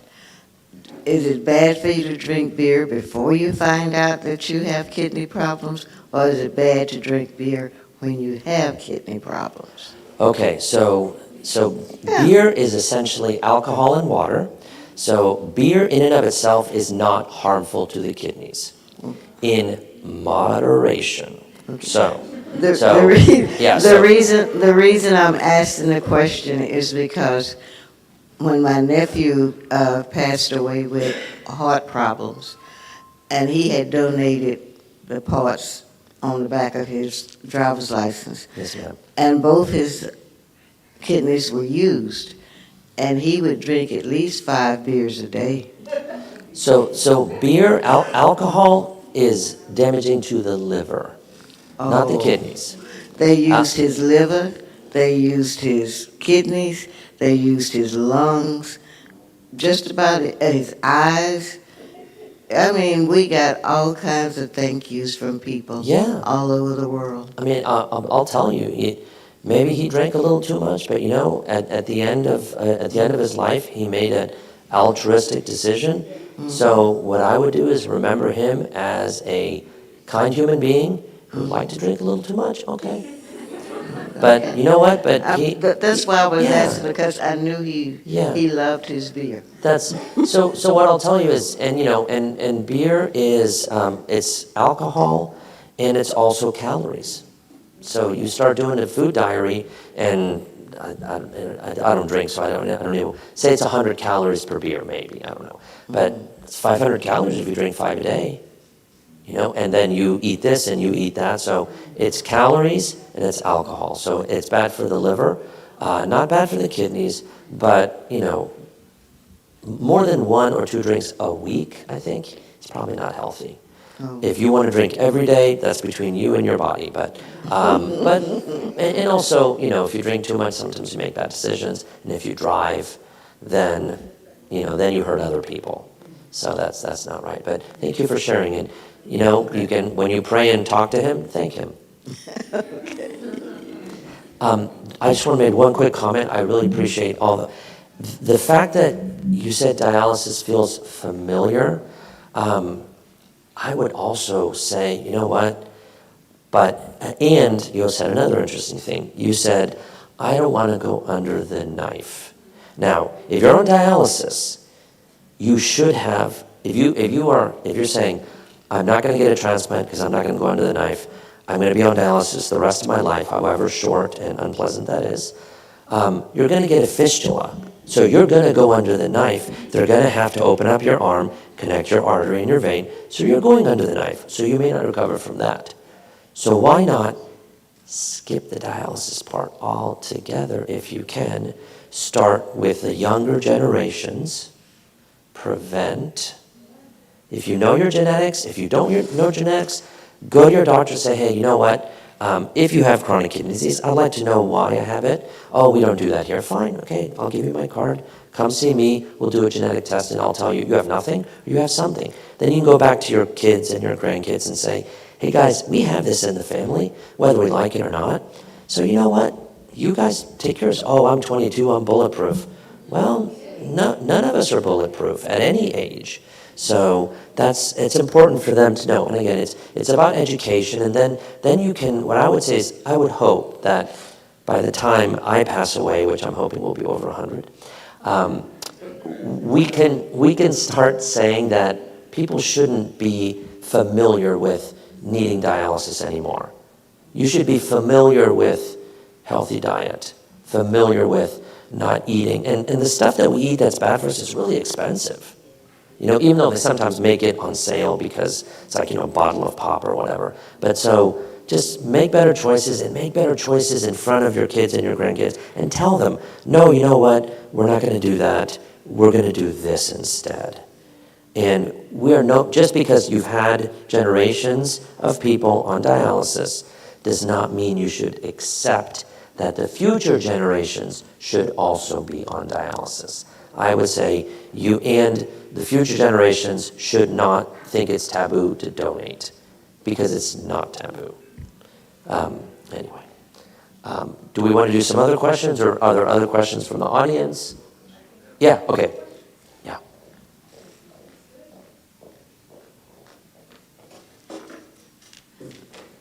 Is it bad for you to drink beer before you find out that you have kidney problems, or is it bad to drink beer when you have kidney problems? Okay, so beer is essentially alcohol and water. So beer in and of itself is not harmful to the kidneys in moderation. Okay. The reason I'm asking the question is because when my nephew passed away with heart problems, and he had donated the parts on the back of his driver's license. Yes, ma'am. And both his kidneys were used, and he would drink at least 5 beers a day. So beer, alcohol is damaging to the liver, not the kidneys. They used his liver They used his kidneys, they used his lungs, just about his eyes. I mean, we got all kinds of thank yous from people Yeah. all over the world. I mean, I'll tell you, maybe he drank a little too much, but you know, at the end of his life, he made an altruistic decision. So what I would do is remember him as a kind human being who liked to drink a little too much. Okay. But you know what? But that's why I was yeah. asking, because I knew he loved his beer. That's so. What I'll tell you is, and you know, and beer is it's alcohol, and it's also calories. So you start doing a food diary, and I don't drink, so I don't know. Say it's 100 calories per beer, maybe, I don't know, but it's 500 calories if you drink 5 a day. You know, and then you eat this and you eat that. So it's calories and it's alcohol. So it's bad for the liver, not bad for the kidneys, but, you know, more than 1 or 2 drinks a week, I think, it's probably not healthy. Oh. If you want to drink every day, that's between you and your body. But and also, you know, if you drink too much, sometimes you make bad decisions. And if you drive, then, you know, then you hurt other people. So that's not right. But thank you for sharing it. You know, you can, when you pray and talk to him, thank him. Okay. I just want to make one quick comment. I really appreciate all the fact that you said dialysis feels familiar. I would also say, you know what? And you said another interesting thing. You said, I don't want to go under the knife. Now, if you're on dialysis, you should have, if you're saying, I'm not going to get a transplant because I'm not going to go under the knife. I'm going to be on dialysis the rest of my life, however short and unpleasant that is. You're going to get a fistula. So you're going to go under the knife. They're going to have to open up your arm, connect your artery and your vein. So you're going under the knife. So you may not recover from that. So why not skip the dialysis part altogether if you can? Start with the younger generations. Prevent. If you know your genetics, if you don't know genetics, go to your doctor and say, hey, you know what? If you have chronic kidney disease, I'd like to know why I have it. Oh, we don't do that here. Fine, okay, I'll give you my card. Come see me. We'll do a genetic test, and I'll tell you, you have nothing or you have something. Then you can go back to your kids and your grandkids and say, hey, guys, we have this in the family, whether we like it or not. So you know what? You guys take yours. Oh, I'm 22, I'm bulletproof. Well, none of us are bulletproof at any age. So it's important for them to know. And again, it's about education. And then you can, what I would say is, I would hope that by the time I pass away, which I'm hoping will be over 100, we can start saying that people shouldn't be familiar with needing dialysis anymore. You should be familiar with healthy diet, familiar with not eating. And the stuff that we eat that's bad for us is really expensive. You know, even though they sometimes make it on sale because it's like, you know, a bottle of pop or whatever. But so just make better choices, and make better choices in front of your kids and your grandkids, and tell them, no, you know what, we're not going to do that. We're going to do this instead. And just because you've had generations of people on dialysis does not mean you should accept that the future generations should also be on dialysis. I would say you and the future generations should not think it's taboo to donate, because it's not taboo. Anyway, do we want to do some other questions, or are there other questions from the audience? Yeah, okay. Yeah.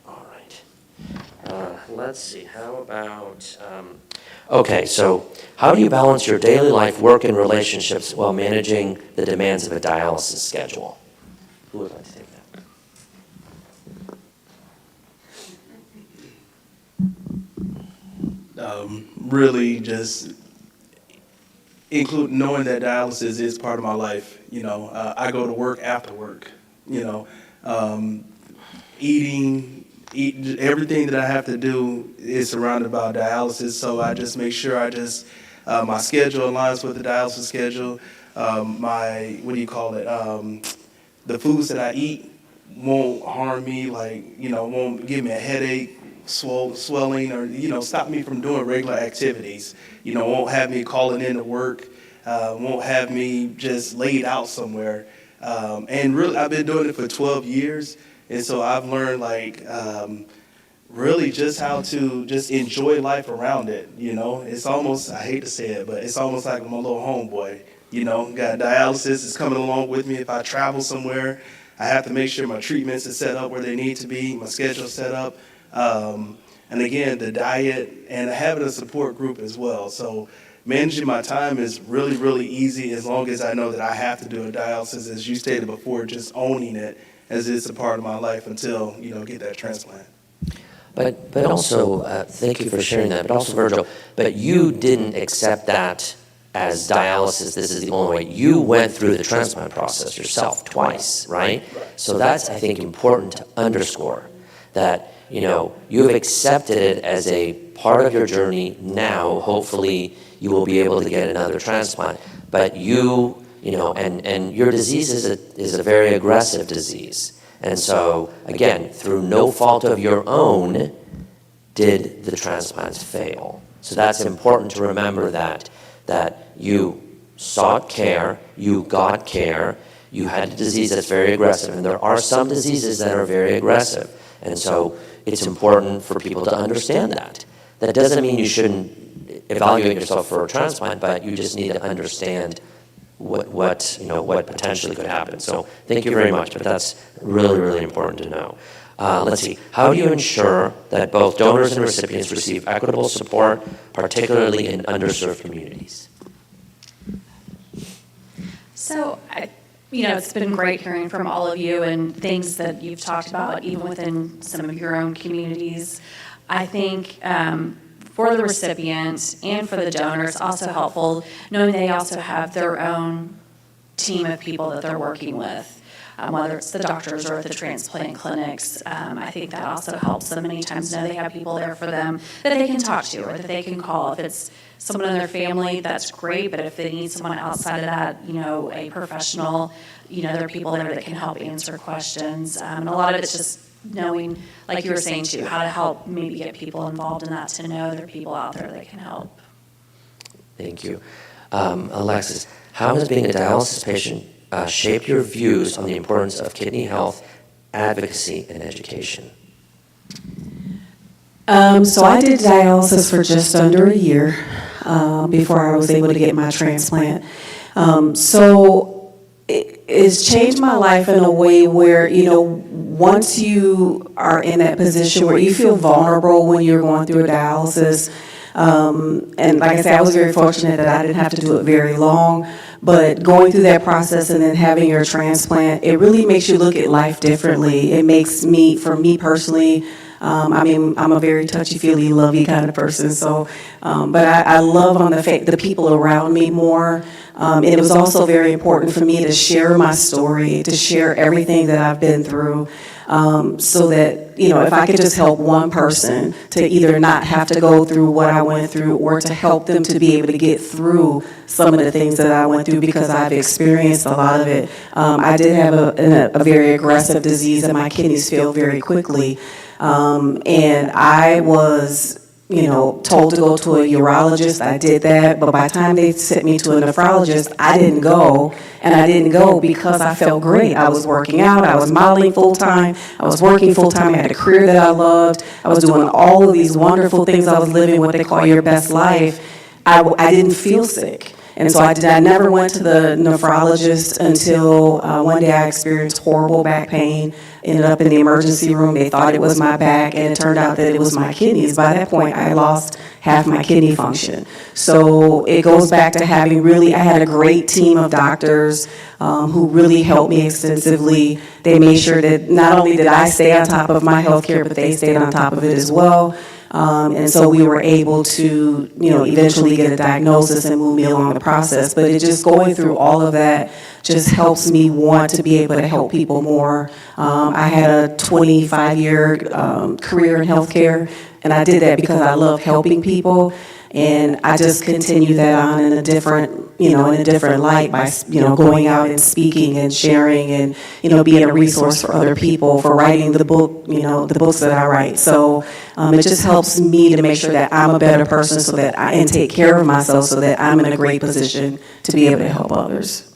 All right. Let's see, how about, okay, so how do you balance your daily life, work, and relationships while managing the demands of a dialysis schedule? Who would like to take that? Really just knowing that dialysis is part of my life. You know, I go to work after work, you know, eating everything that I have to do is surrounded by dialysis. So I just make sure my schedule aligns with the dialysis schedule. The foods that I eat won't harm me, like, you know, won't give me a headache, swelling or, stop me from doing regular activities. Won't have me calling in to work, won't have me just laid out somewhere. And really, I've been doing it for 12 years. And so I've learned really just how to just enjoy life around it. It's almost, I hate to say it, but it's almost like I'm a little homeboy. Got dialysis is coming along with me. If I travel somewhere, I have to make sure my treatments are set up where they need to be, my schedule's set up. And again, the diet and having a support group as well. So managing my time is really, really easy as long as I know that I have to do a dialysis, as you stated before, just owning it as it's a part of my life until, get that transplant. But also, thank you for sharing that, but also, Virgil, but you didn't accept that as dialysis, this is the only way. You went through the transplant process yourself twice, right? So that's, I think, important to underscore, that, you've accepted it as a part of your journey. Now, hopefully, you will be able to get another transplant. But and your disease is a very aggressive disease. And so, again, through no fault of your own, did the transplants fail. So that's important to remember that you sought care, you got care, you had a disease that's very aggressive, and there are some diseases that are very aggressive. And so it's important for people to understand that. That doesn't mean you shouldn't evaluate yourself for a transplant, but you just need to understand what potentially could happen. So thank you very much, but that's really, really important to know. Let's see, how do you ensure that both donors and recipients receive equitable support, particularly in underserved communities? So, it's been great hearing from all of you and things that you've talked about, even within some of your own communities. I think for the recipients and for the donors, also helpful knowing they also have their own team of people that they're working with. Whether it's the doctors or the transplant clinics, I think that also helps them many times know they have people there for them that they can talk to or that they can call. If it's someone in their family, that's great, but if they need someone outside of that, a professional, there are people there that can help answer questions. And a lot of it's just knowing, like you were saying too, how to help maybe get people involved in that, to know there are people out there that can help. Thank you. Alexis, how has being a dialysis patient shape your views on the importance of kidney health, advocacy, and education? So I did dialysis for just under a year before I was able to get my transplant. So it's changed my life in a way where, once you are in that position where you feel vulnerable when you're going through a dialysis, and like I said, I was very fortunate that I didn't have to do it very long. But going through that process and then having your transplant, it really makes you look at life differently. It makes me, for me personally, I'm a very touchy-feely, lovey kind of person. So, but I love on the people around me more. And it was also very important for me to share my story, to share everything that I've been through, so that, if I could just help one person to either not have to go through what I went through or to help them to be able to get through some of the things that I went through, because I've experienced a lot of it. I did have a very aggressive disease and my kidneys failed very quickly. And I was, told to go to a urologist. I did that, but by the time they sent me to a nephrologist, I didn't go. And I didn't go because I felt great. I was working out, I was modeling full-time, I was working full-time, I had a career that I loved, I was doing all of these wonderful things, I was living what they call your best life. I didn't feel sick. And so I never went to the nephrologist until one day I experienced horrible back pain, ended up in the emergency room. They thought it was my back, and it turned out that it was my kidneys. By that point, I lost half my kidney function. So it goes back to I had a great team of doctors who really helped me extensively. They made sure that not only did I stay on top of my health care, but they stayed on top of it as well. And so we were able to, eventually get a diagnosis and move me along the process. But it just going through all of that just helps me want to be able to help people more. I had a 25-year career in healthcare, and I did that because I love helping people. And I just continue that on in a different light by, going out and speaking and sharing and, being a resource for other people, for writing the book, the books that I write. So it just helps me to make sure that I'm a better person and take care of myself so that I'm in a great position to be able to help others.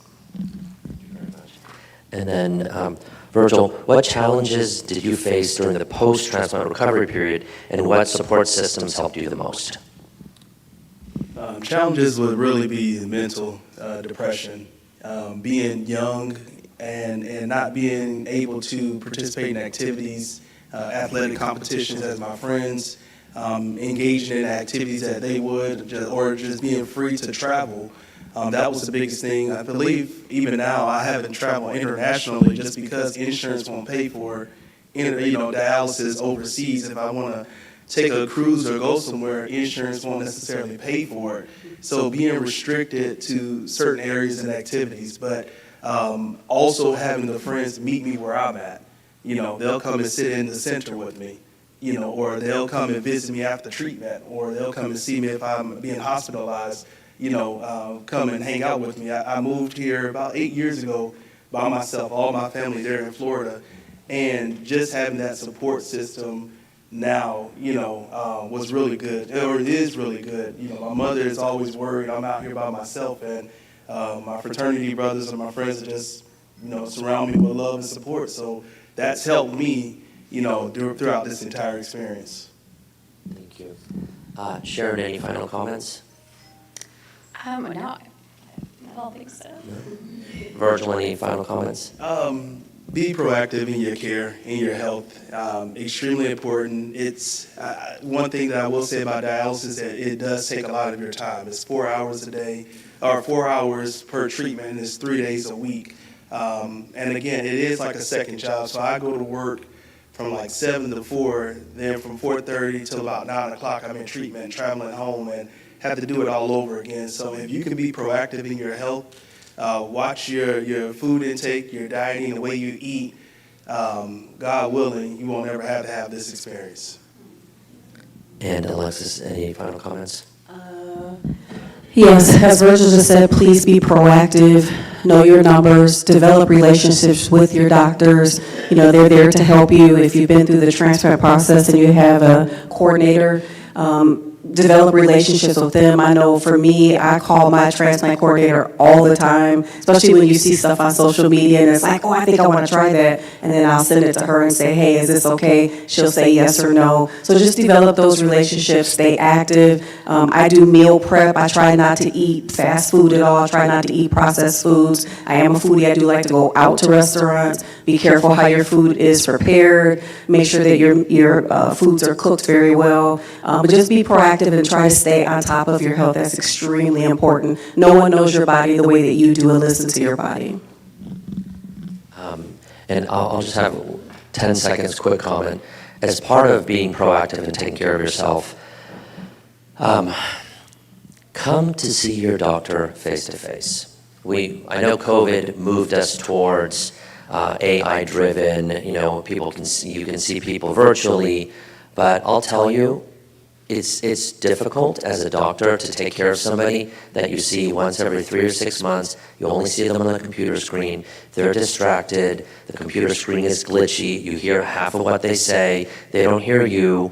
And then, Virgil, what challenges did you face during the post-transplant recovery period, and what support systems helped you the most? Challenges would really be mental depression, being young and not being able to participate in activities, athletic competitions as my friends, engaging in activities that they would, or just being free to travel. That was the biggest thing. I believe even now I haven't traveled internationally just because insurance won't pay for, dialysis overseas. If I want to take a cruise or go somewhere, insurance won't necessarily pay for it. So being restricted to certain areas and activities, but also having the friends meet me where I'm at. They'll come and sit in the center with me, or they'll come and visit me after treatment, or they'll come and see me if I'm being hospitalized. Come and hang out with me. I moved here about 8 years ago by myself, all my family there in Florida, and just having that support system now, was really good, or it is really good. My mother is always worried I'm out here by myself, and my fraternity brothers and my friends are just, surround me with love and support. So that's helped me, throughout this entire experience. Thank you. Sharon, any final comments? No, I don't think so. Virgil, any final comments? Be proactive in your care, in your health. Extremely important. It's one thing that I will say about dialysis, that it does take a lot of your time. It's 4 hours a day, or 4 hours per treatment, and it's 3 days a week. And again, it is like a second job. So I go to work from like 7 to 4, then from 4:30 till about 9 o'clock, I'm in treatment, traveling home, and have to do it all over again. So if you can be proactive in your health, watch your food intake, your dieting, the way you eat, God willing, you won't ever have to have this experience. And Alexis, any final comments? Yes, as Virgil just said, please be proactive, know your numbers, develop relationships with your doctors. They're there to help you. If you've been through the transplant process and you have a coordinator, develop relationships with them. I know for me, I call my transplant coordinator all the time, especially when you see stuff on social media and it's like, oh, I think I want to try that. And then I'll send it to her and say, hey, is this okay? She'll say yes or no. So just develop those relationships, stay active. I do meal prep. I try not to eat fast food at all. I try not to eat processed foods. I am a foodie. I do like to go out to restaurants. Be careful how your food is prepared. Make sure that your foods are cooked very well. But just be proactive and try to stay on top of your health. That's extremely important. No one knows your body the way that you do, and listen to your body. And I'll just have 10 seconds quick comment. As part of being proactive and taking care of yourself, come to see your doctor face to face. I know COVID moved us towards AI-driven, you can see people virtually, but I'll tell you, it's difficult as a doctor to take care of somebody that you see once every 3 or 6 months. You only see them on the computer screen. They're distracted. The computer screen is glitchy. You hear half of what they say. They don't hear you.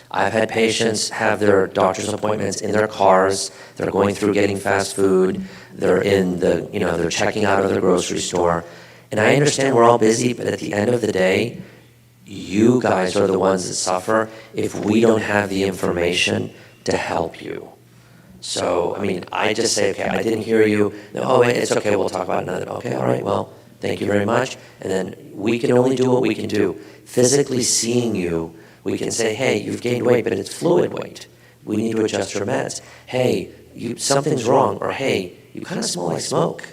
I've had patients have their doctor's appointments in their cars. They're going through getting fast food. They're they're checking out of the grocery store. And I understand we're all busy, but at the end of the day, you guys are the ones that suffer if we don't have the information to help you. So, I just say, okay, I didn't hear you. No, oh, it's okay, we'll talk about another. Okay, all right, well, thank you very much. And then we can only do what we can do. Physically seeing you, we can say, hey, you've gained weight, but it's fluid weight. We need to adjust your meds. Hey, something's wrong. Or hey, you kind of smell like smoke.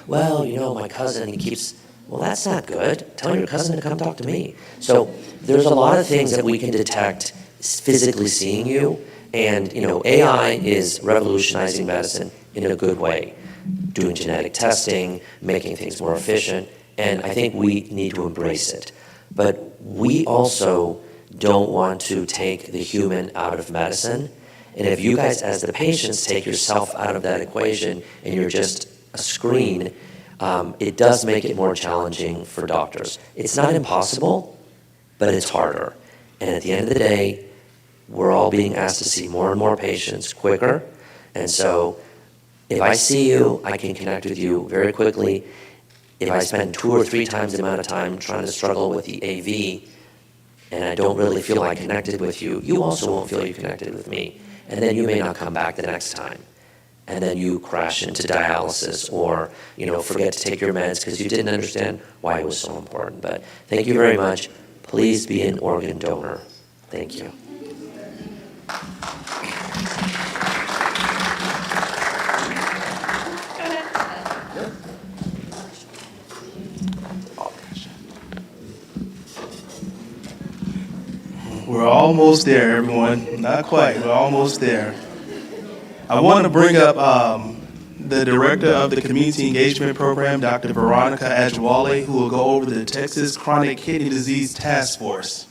Well, my cousin, he keeps... Well, that's not good. Tell your cousin to come talk to me. So there's a lot of things that we can detect physically seeing you. And, AI is revolutionizing medicine in a good way, doing genetic testing, making things more efficient. And I think we need to embrace it. But we also don't want to take the human out of medicine And if you guys, as the patients, take yourself out of that equation and you're just a screen, it does make it more challenging for doctors. It's not impossible, but it's harder. And at the end of the day, we're all being asked to see more and more patients quicker. And so if I see you, I can connect with you very quickly. If I spend 2 or 3 times the amount of time trying to struggle with the AV, and I don't really feel I connected with you, you also won't feel you connected with me. And then you may not come back the next time. And then you crash into dialysis or, forget to take your meds because you didn't understand why it was so important. But thank you very much. Please be an organ donor. Thank you. We're almost there, everyone. Not quite, we're almost there. I want to bring up the director of the Community Engagement Program, Dr. Veronica Ajwale, who will go over the Texas Chronic Kidney Disease Task Force.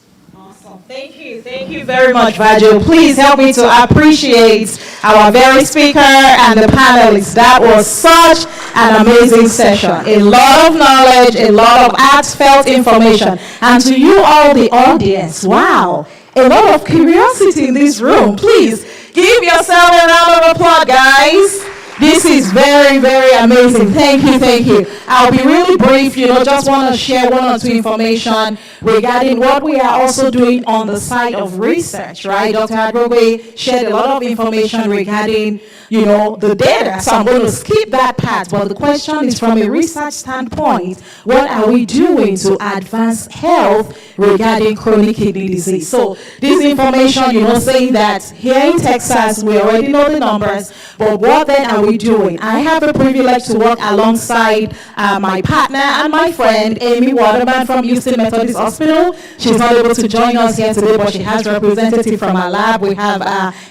Thank you very much, Virgil. Please help me to appreciate our very speaker and the panelists. That was such an amazing session. A lot of knowledge, a lot of heartfelt information. And to you all, the audience, wow, a lot of curiosity in this room. Please give yourself a round of applause, guys. This is very, very amazing. Thank you. I'll be really brief, just want to share 1 or 2 information regarding what we are also doing on the side of research, right? Dr. Adrogwe shared a lot of information regarding, the data, so I'm going to skip that part, but the question is from a research standpoint, what are we doing to advance health regarding chronic kidney disease? So this information, saying that here in Texas, we already know the numbers, but what then are we doing? I have the privilege to work alongside my partner and my friend, Amy Waterman from Houston Methodist Hospital. She's not able to join us here today, but she has representative from our lab. We have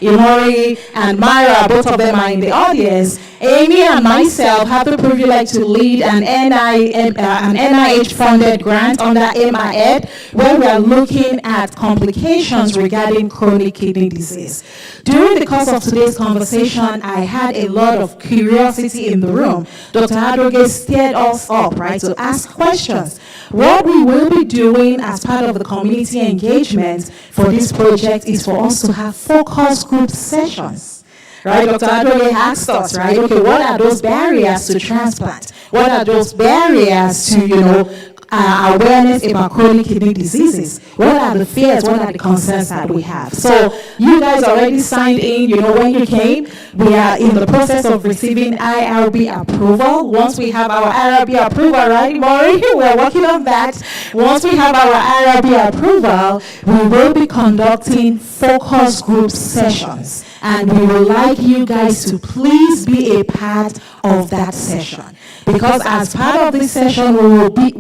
Imori and Myra, both of them are in the audience. Amy and myself have the privilege to lead an NIH-funded grant under MIED, where we are looking at complications regarding chronic kidney disease. During the course of today's conversation, I had a lot of curiosity in the room. Dr. Adrogwe stirred us up, right, to ask questions. What we will be doing as part of the community engagement for this project is for us to have focus group sessions. Right, Dr. Adrogwe asked us, right, okay, what are those barriers to transplant? What are those barriers to, awareness about chronic kidney diseases? What are the fears? What are the concerns that we have? So you guys already signed in, when you came. We are in the process of receiving IRB approval. Once we have our IRB approval, right, Maury? We're working on that. Once we have our IRB approval, we will be conducting focus group sessions. And we would like you guys to please be a part of that session. Because as part of this session, we'll be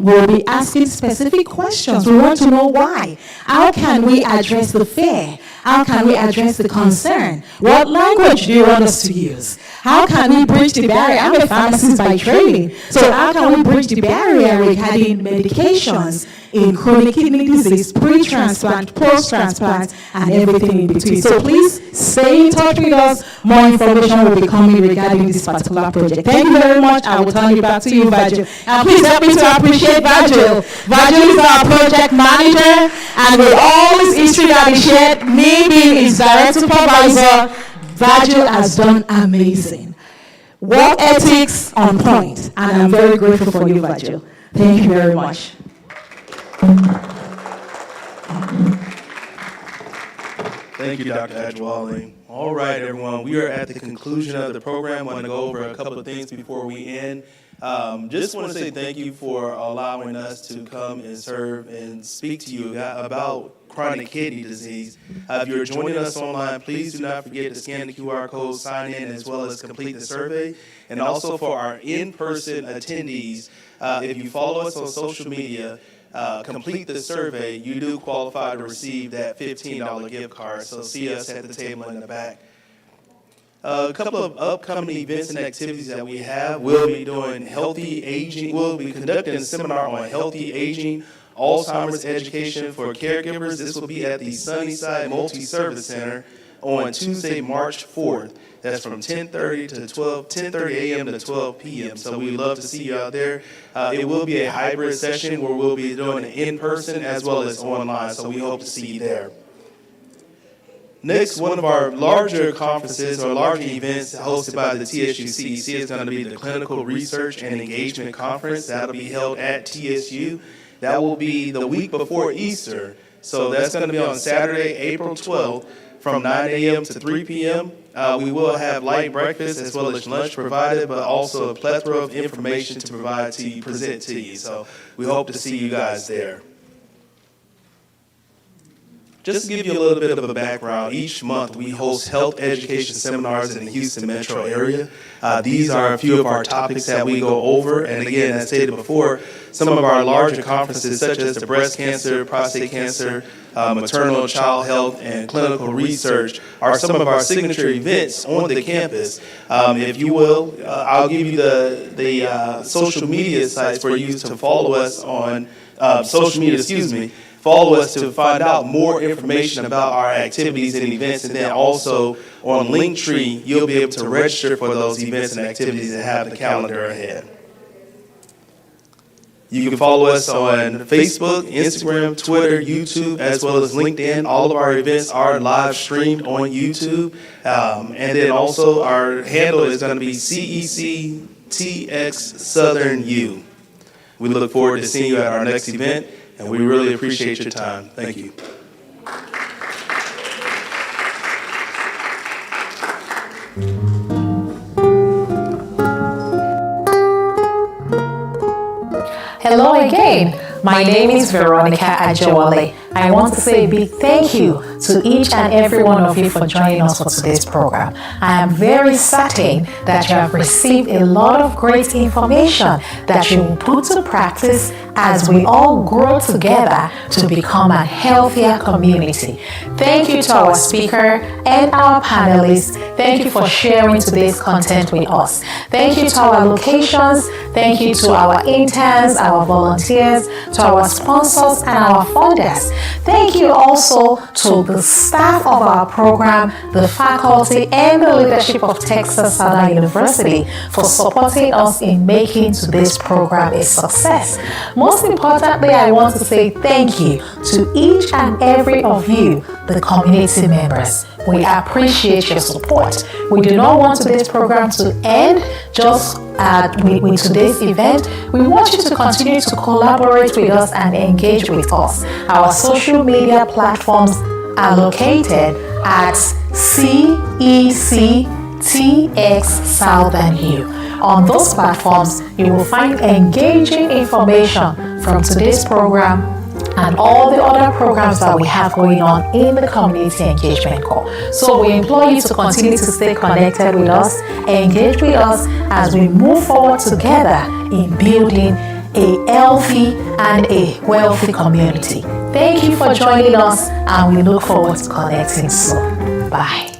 asking specific questions. We want to know why. How can we address the fear? How can we address the concern? What language do you want us to use? How can we bridge the barrier? I'm a pharmacist by training. So how can we bridge the barrier regarding medications in chronic kidney disease, pre-transplant, post-transplant, and everything in between? So please stay in touch with us. More information will be coming regarding this particular project. Thank you very much. I will turn it back to you, Virgil. And please help me to appreciate Virgil. Virgil is our project manager, and with all this history that he shared, me being his direct supervisor, Virgil has done amazing. Work ethics on point, and I'm very grateful for you, Virgil. Thank you very much. Thank you, Dr. Ajwale. All right, everyone, we are at the conclusion of the program. I want to go over a couple of things before we end. Just want to say thank you for allowing us to come and serve and speak to you about chronic kidney disease. If you're joining us online, please do not forget to scan the QR code, sign in, as well as complete the survey. And also for our in-person attendees, if you follow us on social media, complete the survey, you do qualify to receive that $15 gift card. So see us at the table in the back. A couple of upcoming events and activities that we have. We'll be doing healthy aging. We'll be conducting a seminar on healthy aging, Alzheimer's education for caregivers. This will be at the Sunnyside Multi-Service Center on Tuesday, March 4th. That's from 10:30 a.m. to 12 p.m. So we'd love to see you out there. It will be a hybrid session where we'll be doing it in person as well as online. So we hope to see you there. Next, one of our larger conferences or larger events hosted by the TSU CEC is going to be the Clinical Research and Engagement Conference. That'll be held at TSU. That will be the week before Easter. So that's going to be on Saturday, April 12th from 9 a.m. to 3 p.m. We will have light breakfast as well as lunch provided, but also a plethora of information to provide to you, present to you. So we hope to see you guys there. Just to give you a little bit of a background, each month we host health education seminars in the Houston metro area. These are a few of our topics that we go over. And again, as stated before, some of our larger conferences such as the breast cancer, prostate cancer, maternal and child health, and clinical research are some of our signature events on the campus. If you will, I'll give you the social media sites for you to follow us on follow us to find out more information about our activities and events, and then also on Linktree, you'll be able to register for those events and activities and have the calendar ahead. You can follow us on Facebook, Instagram, Twitter, YouTube, as well as LinkedIn. All of our events are live streamed on YouTube. And then also our handle is going to be CECTX Southern U. We look forward to seeing you at our next event, and we really appreciate your time. Thank you. Hello again. My name is Veronica Ajewale. I want to say a big thank you to each and every one of you for joining us for today's program. I am very certain that you have received a lot of great information that you will put to practice as we all grow together to become a healthier community. Thank you to our speaker and our panelists. Thank you for sharing today's content with us. Thank you to our locations. Thank you to our interns, our volunteers, to our sponsors and our funders. Thank you also to the staff of our program, the faculty, and the leadership of Texas Southern University for supporting us in making today's program a success. Most importantly, I want to say thank you to each and every of you, the community members. We appreciate your support. We do not want today's program to end just with today's event. We want you to continue to collaborate with us and engage with us. Our social media platforms are located at CECTX Southern U. On those platforms, you will find engaging information from today's program and all the other programs that we have going on in the Community Engagement Corps. So we implore you to continue to stay connected with us, engage with us as we move forward together in building a healthy and a wealthy community. Thank you for joining us, and we look forward to connecting soon. Bye.